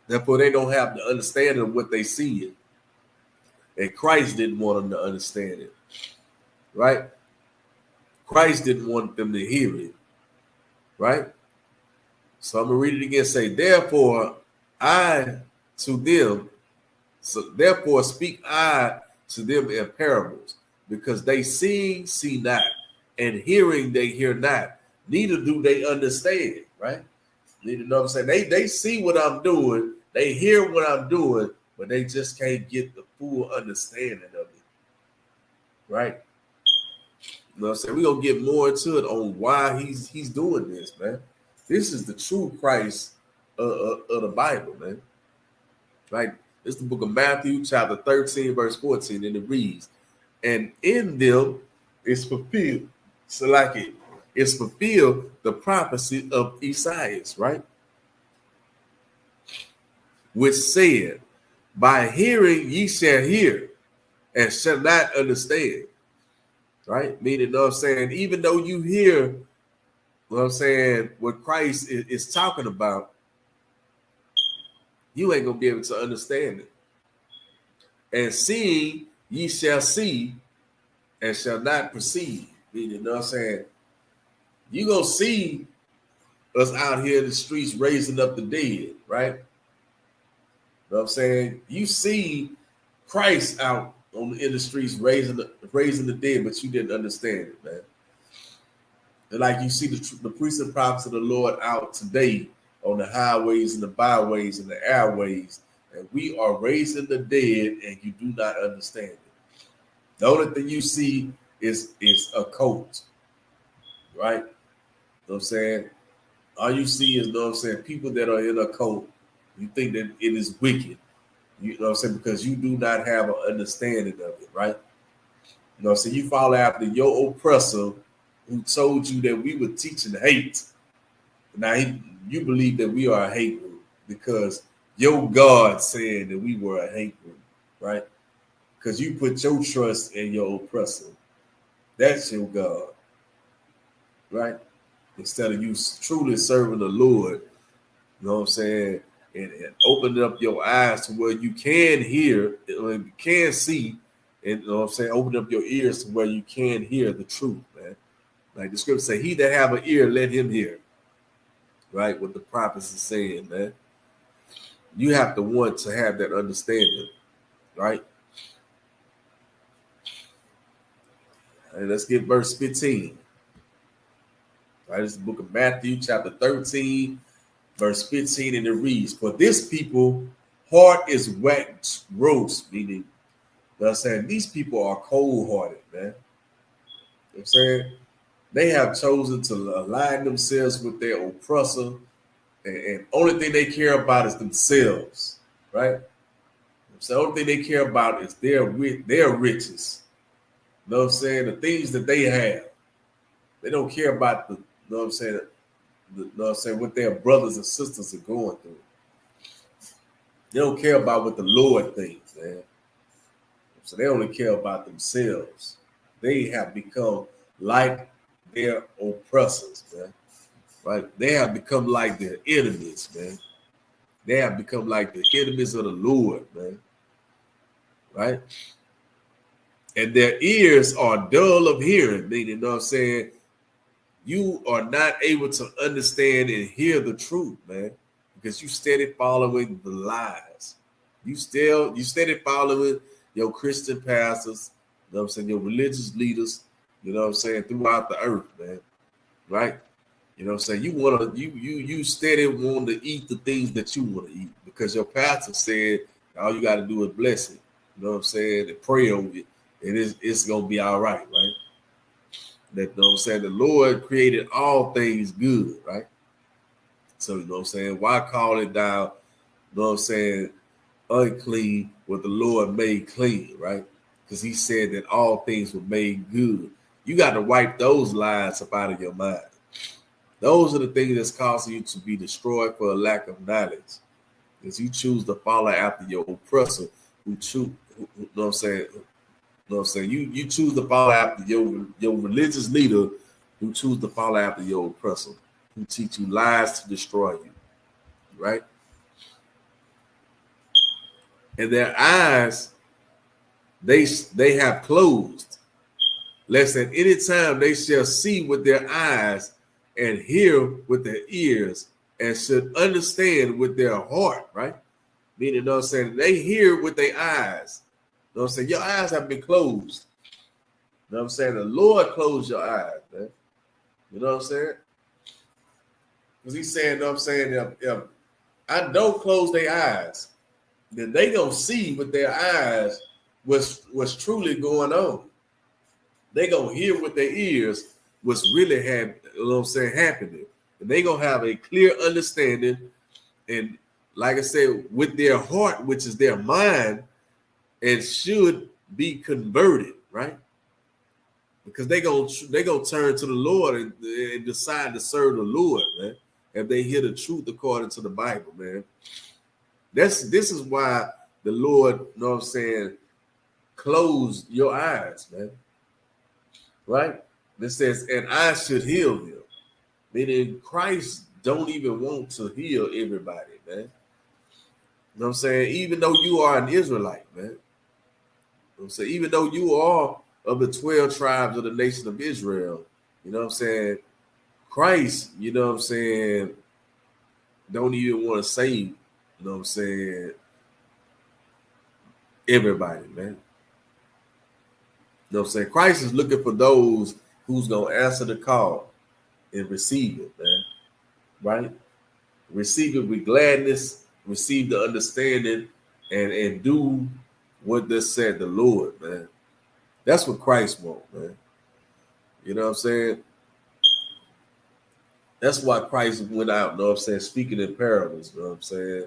Therefore, they don't have the understanding of what they see it. And Christ didn't want them to understand it, right? Christ didn't want them to hear it, right? So I'm going to read it again. Say, therefore speak I to them in parables, because they see not, and hearing they hear not, neither do they understand, right? You know what I'm saying? They see what I'm doing, they hear what I'm doing, but they just can't get the full understanding of it, right? You know what I'm saying? We're going to get more into it on why he's doing this, man. This is the true Christ of the Bible, man. Right? This is the book of Matthew, chapter 13, verse 14, and it reads, and in them is fulfilled, it's fulfilled the prophecy of Isaiah, right? Which said, by hearing ye shall hear and shall not understand. Right? Meaning, you know what I'm saying, even though you hear, you know what I'm saying, what Christ is talking about, you ain't gonna be able to understand it. And seeing ye shall see and shall not perceive. Meaning, you know what I'm saying, you gonna see us out here in the streets raising up the dead, right? You know what I'm saying? You see Christ out in the streets raising the dead, but you didn't understand it, man. And like you see the priests and prophets of the Lord out today on the highways and the byways and the airways, and we are raising the dead, and you do not understand it. The only thing you see is a cult, right? You know what I'm saying? All you see is, you know what I'm saying, people that are in a cult, you think that it is wicked. You know what I'm saying? Because you do not have an understanding of it, right? You know what I'm saying? You follow after your oppressor who told you that we were teaching hate. Now you believe that we are a hate group because your God said that we were a hate group, right? Because you put your trust in your oppressor. That's your God, right? Instead of you truly serving the Lord, you know what I'm saying? And opening up your eyes to where you can hear, you can see, and you know what I'm saying, open up your ears to where you can hear the truth, man. Like the scripture say, he that have an ear, let him hear. Right? What the prophets is saying, man. You have to want to have that understanding, right? And let's get verse 15. Right, this is the book of Matthew, chapter 13, verse 15, and it reads, for this people heart is waxed roast, meaning, you know what I'm saying, these people are cold-hearted, man. You know what I'm saying? They have chosen to align themselves with their oppressor, and only thing they care about is themselves, right? So the only thing they care about is their riches. You know what I'm saying? The things that they have. They don't care about you know what I'm saying, what their brothers and sisters are going through. They don't care about what the Lord thinks, man. So they only care about themselves. They have become like their oppressors, man. Right? They have become like their enemies, man. They have become like the enemies of the Lord, man. Right? and their ears are dull of hearing, meaning, you know what I'm saying, you are not able to understand and hear the truth, man, because you steady following the lies. You steady following your Christian pastors, you know what I'm saying, your religious leaders, you know what I'm saying, throughout the earth, man. Right? You know what I'm saying? You steady want to eat the things that you want to eat because your pastor said all you got to do is bless it. You know what I'm saying? And pray over it. And it's gonna be all right, right? That, you know what I'm saying? The Lord created all things good, right? So, you know what I'm saying? Why call it down, you know what I'm saying, unclean what the Lord made clean, right? Because he said that all things were made good. You got to wipe those lies up out of your mind. Those are the things that's causing you to be destroyed for a lack of knowledge. Because you choose to follow after your oppressor, who choose, you know what I'm saying? You know what I'm saying? You choose to follow after your religious leader, who choose to follow after your oppressor, who teach you lies to destroy you, right? And their eyes, they have closed, lest at any time they shall see with their eyes and hear with their ears and should understand with their heart, right? Meaning, you know what I'm saying, they hear with their eyes. You know what I'm saying? Your eyes have been closed. You know what I'm saying? The Lord closed your eyes, man. You know what I'm saying? Because he's saying, you know what I'm saying, if I don't close their eyes, then they gonna see with their eyes what's truly going on. They gonna hear with their ears what's really happening, you know what I'm saying, happening. And they gonna have a clear understanding, and like I said, with their heart, which is their mind, and should be converted, right? Because they gonna turn to the Lord and decide to serve the Lord, man. If they hear the truth according to the Bible, man. This is why the Lord, you know what I'm saying, close your eyes, man. Right? It says, and I should heal them. Meaning Christ don't even want to heal everybody, man. You know what I'm saying? Even though you are an Israelite, man. You know what I'm saying? Even though you are of the 12 tribes of the nation of Israel, you know what I'm saying? Christ, you know what I'm saying, don't even want to save, you know what I'm saying, everybody, man. You know what I'm saying? Christ is looking for those who's going to answer the call and receive it, man. Right? Receive it with gladness, receive the understanding, and do what this said the Lord, man. That's what Christ wants, man. You know what I'm saying? That's why Christ went out, you know what I'm saying, speaking in parables, you know what I'm saying?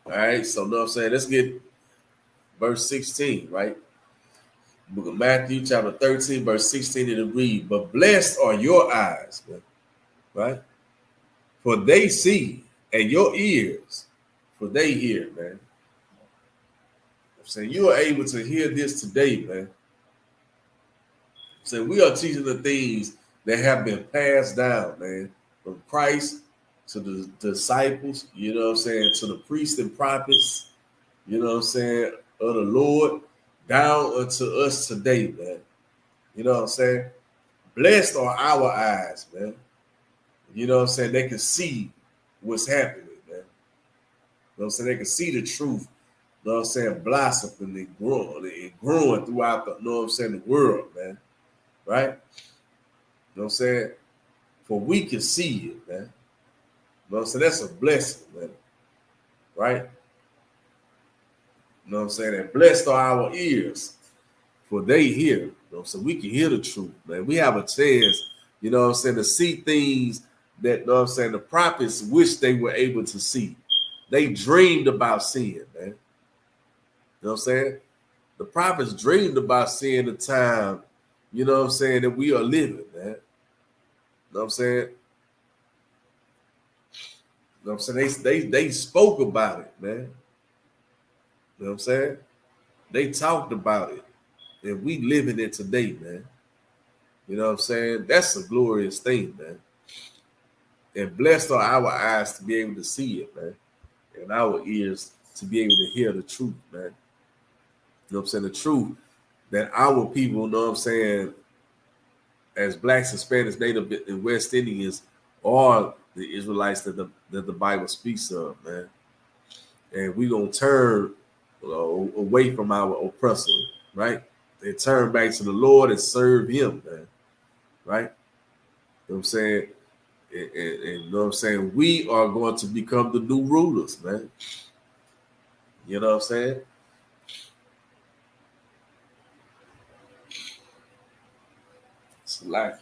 All right, so you know what I'm saying? Let's get verse 16, right? Book of Matthew, chapter 13, verse 16, it'll read, but blessed are your eyes, man, right? For they see, and your ears, for they hear, man. I'm saying you are able to hear this today, man. So we are teaching the things that have been passed down, man, from Christ to the disciples, you know what I'm saying, to the priests and prophets, you know what I'm saying, of the Lord, down unto us today, man. You know what I'm saying? Blessed are our eyes, man. You know what I'm saying? They can see what's happening, man. You know what I'm saying? They can see the truth, you know what I'm saying, blossoming and growing throughout the, you know what I'm saying, the world, man. Right? You know what I'm saying? For we can see it, man. You know what I'm saying? That's a blessing, man. Right? You know what I'm saying? And blessed are our ears, for they hear. You know, so we can hear the truth, man. We have a chance, you know what I'm saying, to see things that, you know what I'm saying, the prophets wish they were able to see. They dreamed about seeing, man. You know what I'm saying? The prophets dreamed about seeing the time, you know what I'm saying, that we are living, man. You know what I'm saying? You know what I'm saying? They spoke about it, man. You know what I'm saying? They talked about it. And we live in it today, man. You know what I'm saying? That's a glorious thing, man. And blessed are our eyes to be able to see it, man. And our ears to be able to hear the truth, man. know what I'm saying, the truth that our people, you know what I'm saying, as blacks, Hispanics, Native, and West Indians are the Israelites that the Bible speaks of, man. And we gonna turn away from our oppressor, right? And turn back to the Lord and serve him, man. Right? You know what I'm saying? And you know what I'm saying? We are going to become the new rulers, man. You know what I'm saying? It's like it.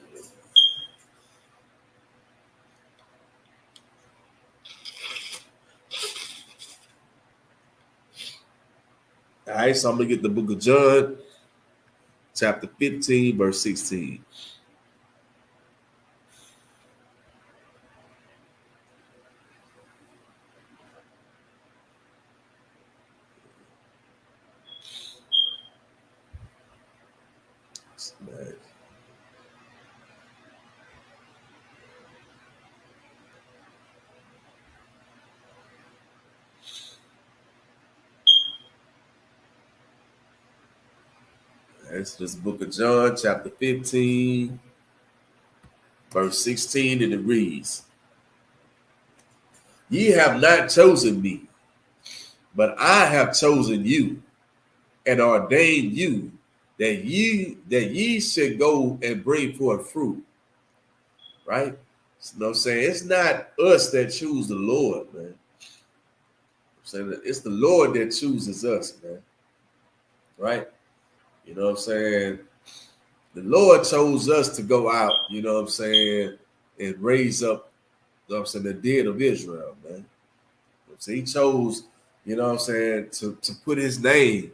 All right, so I'm gonna get the book of John, chapter 15, verse 16. That's this book of John, chapter 15, verse 16, and it reads, Ye have not chosen me, but I have chosen you and ordained you that ye should go and bring forth fruit. Right? You know what I'm saying? It's not us that choose the Lord, man. I'm saying it's the Lord that chooses us, man. Right? You know what I'm saying? The Lord chose us to go out, you know what I'm saying, and raise up, you know what I'm saying, the dead of Israel, man. So he chose, you know what I'm saying, to put his name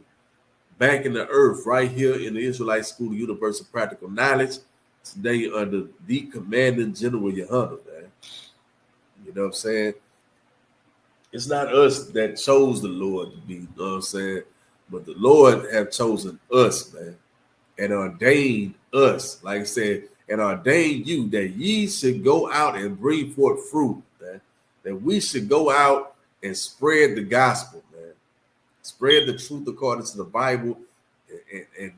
back in the earth right here in the Israelite School of Universal Practical Knowledge today under the Commanding General YAHANNA, man. You know what I'm saying? It's not us that chose the Lord to be, you know what I'm saying, but the Lord have chosen us, man, and ordained us, like I said, and ordained you that ye should go out and bring forth fruit, man, that we should go out and spread the gospel, man, spread the truth according to the Bible, and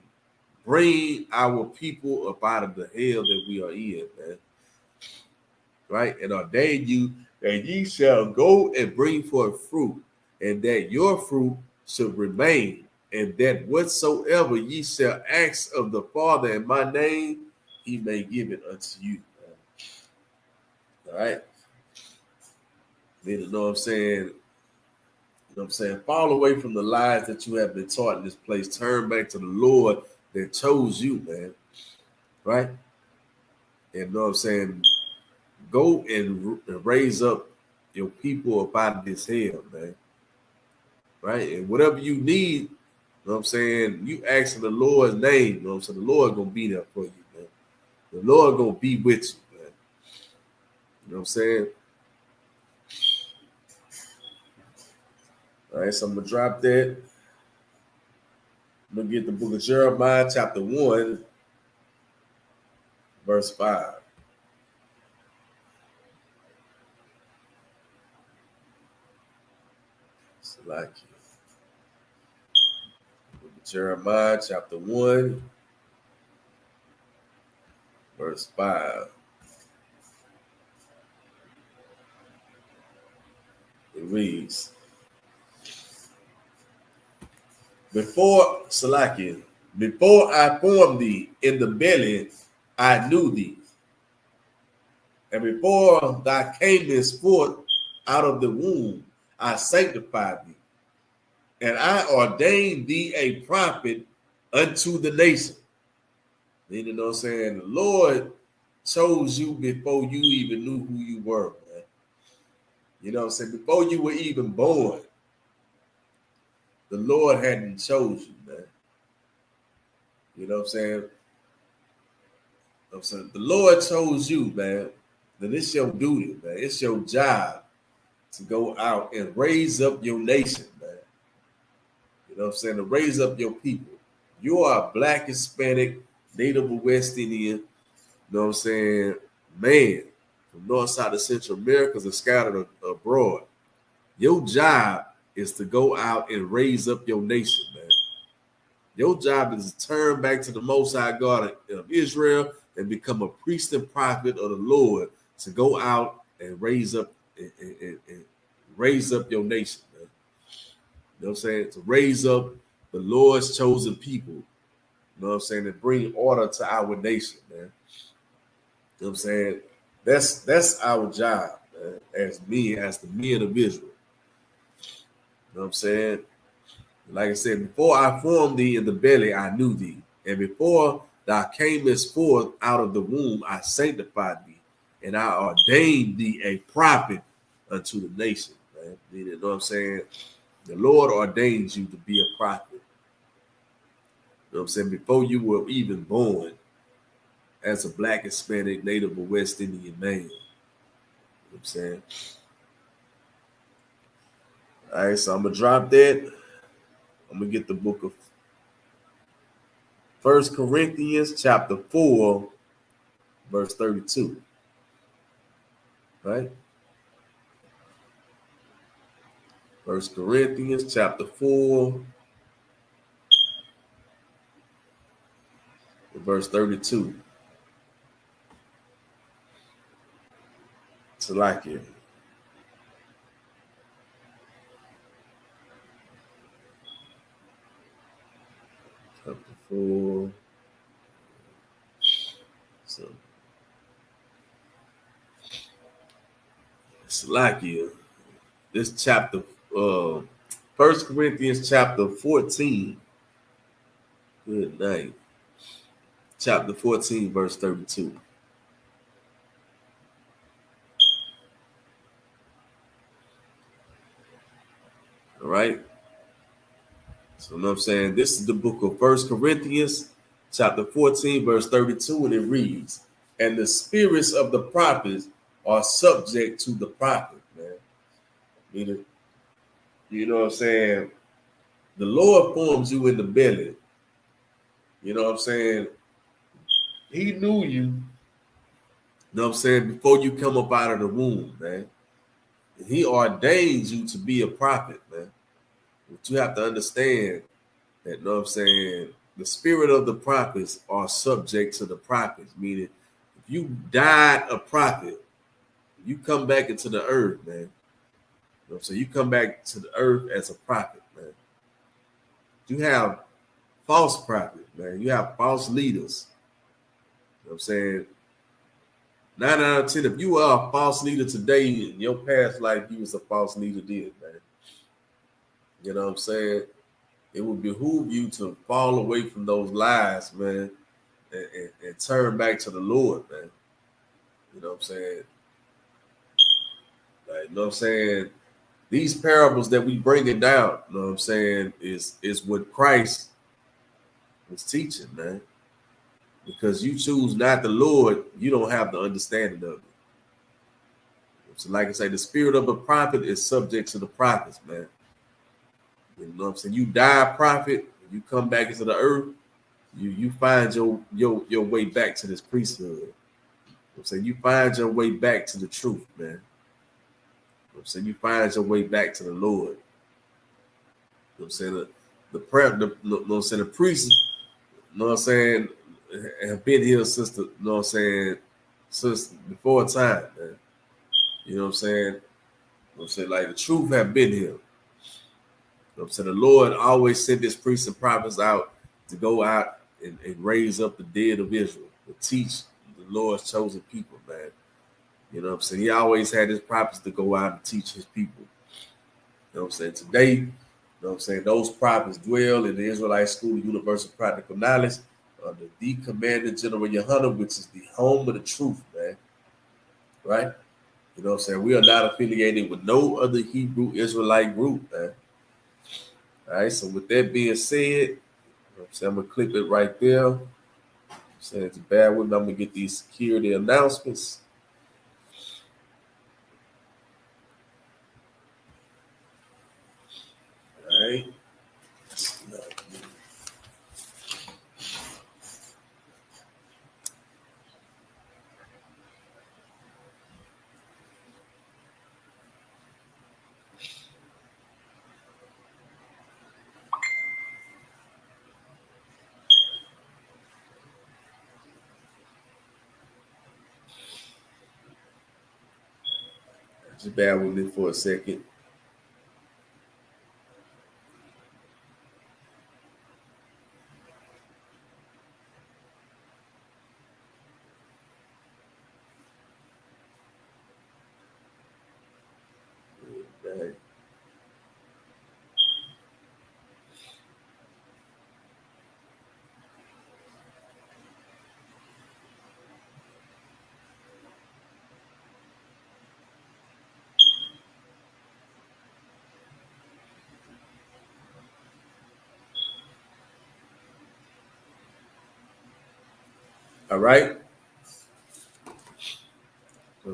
bring our people up out of the hell that we are in, man. Right? And ordain you that ye shall go and bring forth fruit, and that your fruit should remain, and that whatsoever ye shall ask of the Father in my name, he may give it unto you. Man. All right? You know what I'm saying? You know what I'm saying? Fall away from the lies that you have been taught in this place. Turn back to the Lord that chose you, man. Right? And you know what I'm saying? Go and raise up your people up out of this hell, man. Right? And whatever you need, you know what I'm saying, you ask in the Lord's name, you know what I'm saying, the Lord gonna be there for you, man. The Lord gonna be with you, man. You know what I'm saying? All right, so I'm gonna drop that. I'm gonna get the book of Jeremiah, chapter 1, verse 5. It's like it. Jeremiah chapter 1, verse 5. It reads, before I formed thee in the belly, I knew thee. And before thou camest forth out of the womb, I sanctified thee. And I ordained thee a prophet unto the nation. You know what I'm saying? The Lord chose you before you even knew who you were, man. You know what I'm saying? Before you were even born, the Lord hadn't chose you, man. You know what I'm saying? The Lord chose you, man. Then it's your duty, man. It's your job to go out and raise up your nation, man. You know what I'm saying? To raise up your people. You are a Black, Hispanic, Native or West Indian, you know what I'm saying, man, from North, South, and Central Americas and scattered abroad. Your job is to go out and raise up your nation, man. Your job is to turn back to the Most High God of Israel and become a priest and prophet of the Lord to go out and raise up and raise up your nation, man. You know what I'm saying? To raise up the Lord's chosen people. You know what I'm saying? To bring order to our nation, man. You know what I'm saying? That's our job, man, as the men of Israel. You know what I'm saying? Like I said, before I formed thee in the belly, I knew thee. And before thou camest forth out of the womb, I sanctified thee. And I ordained thee a prophet unto the nation. Man. You know what I'm saying? The Lord ordained you to be a prophet. You know what I'm saying? Before you were even born as a Black, Hispanic, Native, or West Indian man. You know what I'm saying? All right, so I'm going to drop that. I'm going to get the book of 1 Corinthians chapter 4, verse 32. Right? 1 Corinthians chapter 4, verse 32. It's like it. Chapter 4. So it's like it. This chapter, 1 Corinthians chapter 14. Good night. Chapter 14, verse 32. All right. So, you know what I'm saying? This is the book of 1 Corinthians, chapter 14, verse 32, and it reads, and the spirits of the prophets are subject to the prophet, man. Meaning, you know what I'm saying? The Lord forms you in the belly. You know what I'm saying? He knew you, you know what I'm saying, before you come up out of the womb, man. He ordains you to be a prophet, man. But you have to understand that, you know what I'm saying, the spirit of the prophets are subject to the prophets, meaning if you died a prophet, you come back into the earth, man. You know what I'm saying? You come back to the earth as a prophet, man. You have false prophets, man. You have false leaders. You know what I'm saying? 9 out of 10, if you are a false leader today, in your past life, you was a false leader then, man. You know what I'm saying? It would behoove you to fall away from those lies, man, and turn back to the Lord, man. You know what I'm saying? Like, you know what I'm saying? These parables that we bringing down, you know what I'm saying, is what Christ was teaching, man. Because you choose not the Lord, you don't have the understanding of it. So like I say, the spirit of the prophet is subject to the prophets, man. You know what I'm saying? You die a prophet, you come back into the earth, you find your way back to this priesthood. You know what I'm saying? You find your way back to the truth, man. You know what I'm saying? You find your way back to the Lord. You know what I'm saying? The prayer, you know what I'm saying, the priests, you know what I'm saying, have been here since the, you know what I'm saying, since before time, man. You know what I'm saying? You know what I'm saying? Like the truth have been here. You know what I'm saying? The Lord always sent his priests and prophets out to go out and raise up the dead of Israel, to teach the Lord's chosen people, man. You know what I'm saying? He always had his prophets to go out and teach his people. You know what I'm saying? Today, you know what I'm saying, those prophets dwell in the Israelite School of Universal Practical Knowledge under the Commander General YAHANNA, which is the home of the truth, man. Right? You know what I'm saying? We are not affiliated with no other Hebrew Israelite group, man. All right, so with that being said, you know what I'm saying, I'm going to clip it right there. I'm saying it's bad with me. I'm going to get these security announcements. All right. Just bear with me for a second. Okay. All right.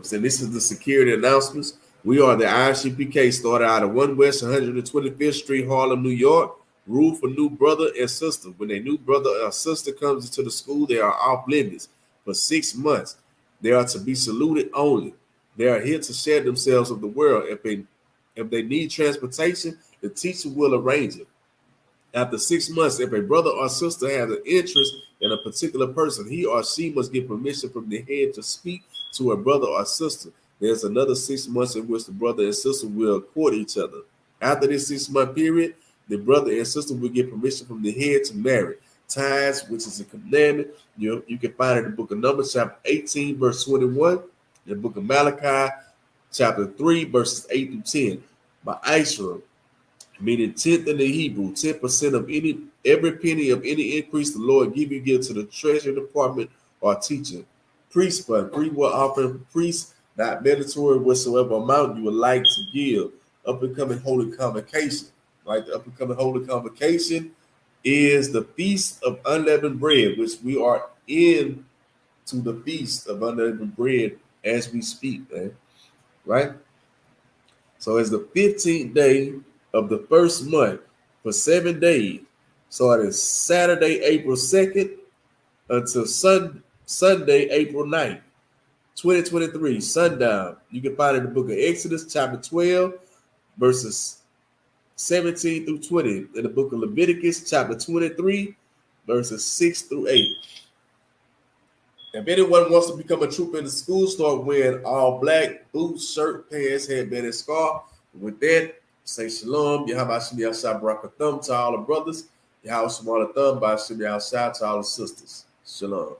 So this is the security announcements. We are the I.S.U.P.K. started out of 1 West 125th Street, Harlem, New York. Rule for new brother and sister. When a new brother or sister comes into the school, they are off limits for 6 months. They are to be saluted only. They are here to share themselves with the world. If they need transportation, the teacher will arrange it. After 6 months, if a brother or sister has an interest in a particular person, he or she must get permission from the head to speak to a brother or sister. There's another 6 months in which the brother and sister will court each other. After this 6-month period, the brother and sister will get permission from the head to marry. Tithes, which is a commandment, you can find it in the book of Numbers, chapter 18, verse 21, the book of Malachi, chapter 3, verses 8 through 10. By Israel, meaning 10th in the Hebrew, 10% of every penny of any increase the Lord give to the treasury department or teacher. Priest fund, free will offering for priests, not mandatory whatsoever amount you would like to give. Up and coming holy convocation, right? The up and coming holy convocation is the Feast of Unleavened Bread, which we are in to the Feast of Unleavened Bread as we speak, right? So it's the 15th day of the first month for 7 days, starting Saturday, April 2nd until Sunday, April 9th, 2023, sundown. You can find it in the book of Exodus, chapter 12, verses 17 through 20, in the book of Leviticus, chapter 23, verses 6 through 8. If anyone wants to become a trooper in the school, start wearing all black, boots, shirt, pants, headband, and scarf. With that, say shalom, YAHANNA to all the brothers, YAHANNA to all the sisters. Shalom.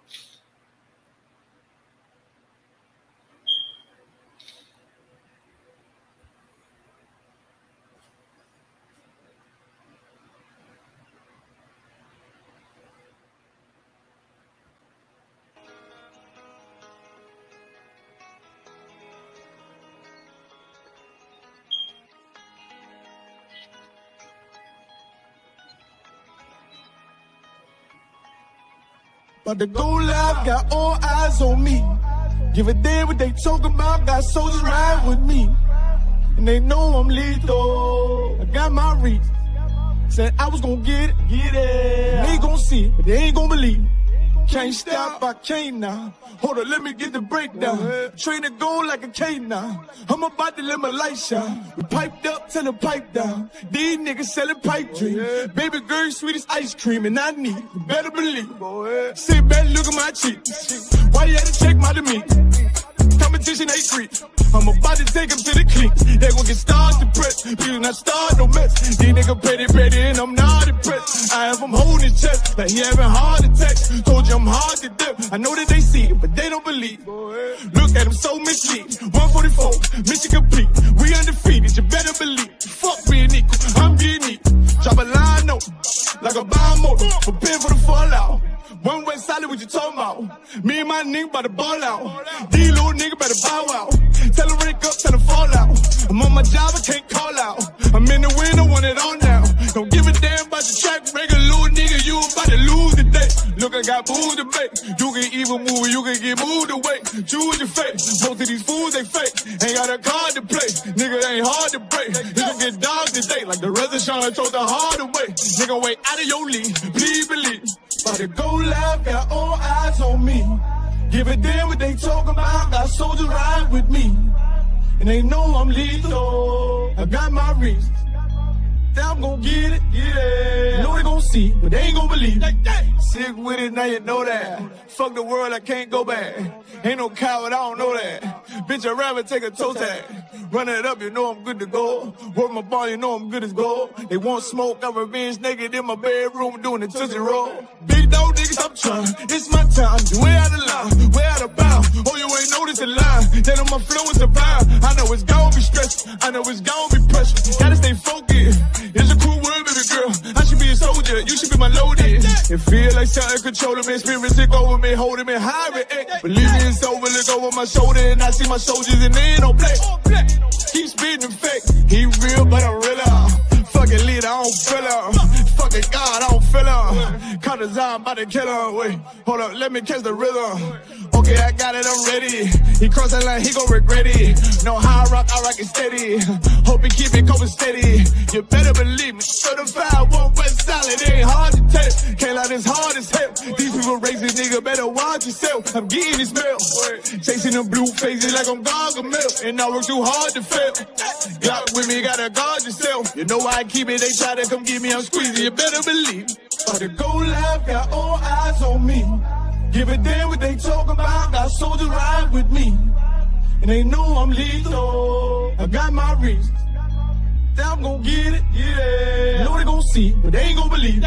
About to go live, got all eyes on me. Give a damn what they talk about, got soldiers ride with me. And they know I'm lethal. I got my reach. Said I was gonna get it. They gon' see it, but they ain't gon' believe it. Can't stop, I can't now. Hold on, let me get the breakdown. Train to go like a K now. I'm about to let my light shine. We piped up till the pipe down. These niggas selling pipe dreams. Baby girl, sweet as ice cream, and I need, you better believe. Sit back, look at my cheeks. Why you had to check my demeanor? Competition ain't free. I'm about to take them to the clean. They gon' get started depressed. Please not start no mess. These niggas petty, and I'm not impressed. I have them holding his chest like he having heart attacks. Told you I'm hard to death. I know that they see it, but they don't believe. Look at them so misleading. 144, mission complete. We undefeated, you better believe. Fuck being equal, I'm being equal. Drop a line note, like a bomb motor. Prepare for the fallout. One way solid, what you talking about? Me and my nigga about to ball out. These little nigga better bow out. Tell her rank up, tell her fall out. I'm on my job, I can't call out. I'm in the wind, I want it all now. Don't give a damn about the track record, little nigga, you about to lose today. Look, I got booze to bake. You can even move, you can get moved away. Choose your fate. Most of these fools, they fake. Ain't got a card to play. Nigga, they ain't hard to break. Nigga get dogs today, like the rest of Sean chose the hard away. Nigga, wait out of your league, please believe. About to go live, got all eyes on me. Give a damn what they talk about, got soldiers ride with me. And they know I'm lethal, I got my reasons. I'm gonna get it, yeah. Know they gon' see, but they ain't gon' believe it. Sick with it, now you know that. Fuck the world, I can't go back. Ain't no coward, I don't know that. Bitch, I'd rather take a toe tag. Run it up, you know I'm good to go. Work my ball, you know I'm good as gold. They want smoke, got revenge naked in my bedroom doing the Tootsie Roll. Big dog niggas, stop trying. It's my time. Way out of line, way out of bounds. Oh, you ain't noticed the line. Then on my flow is a vibe. I know it's gonna be stressful. I know it's gonna be pressure. Gotta stay focused. It's a cool word, baby girl. I should be a soldier. You should be my loaded. It feel like something controlling me. Spirit sick over me, holding me high. Believe me, it's over. Look over my shoulder and I see my soldiers and they ain't no play. Keep spitting fake. He real, but I'm realer. Fucking lead, I don't feel him. Fucking God, I don't feel him. Cut his eye, I'm about to kill him. Wait, hold up, let me catch the rhythm. Okay, I got it, I'm ready. He cross that line, he gon' regret it. Know how I rock it steady. Hope he keep it cold steady. You better believe me. Certified, one West solid, it ain't hard to tell. Can't lie, this hard as hell. These people racist, nigga, better watch yourself. I'm getting this mail. Chasing them blue faces like I'm Gargamel. And I work too hard to fail. Glock with me, gotta guard yourself. You know why I keep it, they try to come get me, I'm squeezing, you better believe. About to go live, got all eyes on me. Give a damn what they talk about, got soldiers ride with me. And they know I'm lethal, I got my reasons. I'm gon' get it, yeah. Know they gon' see, but they ain't gon' believe.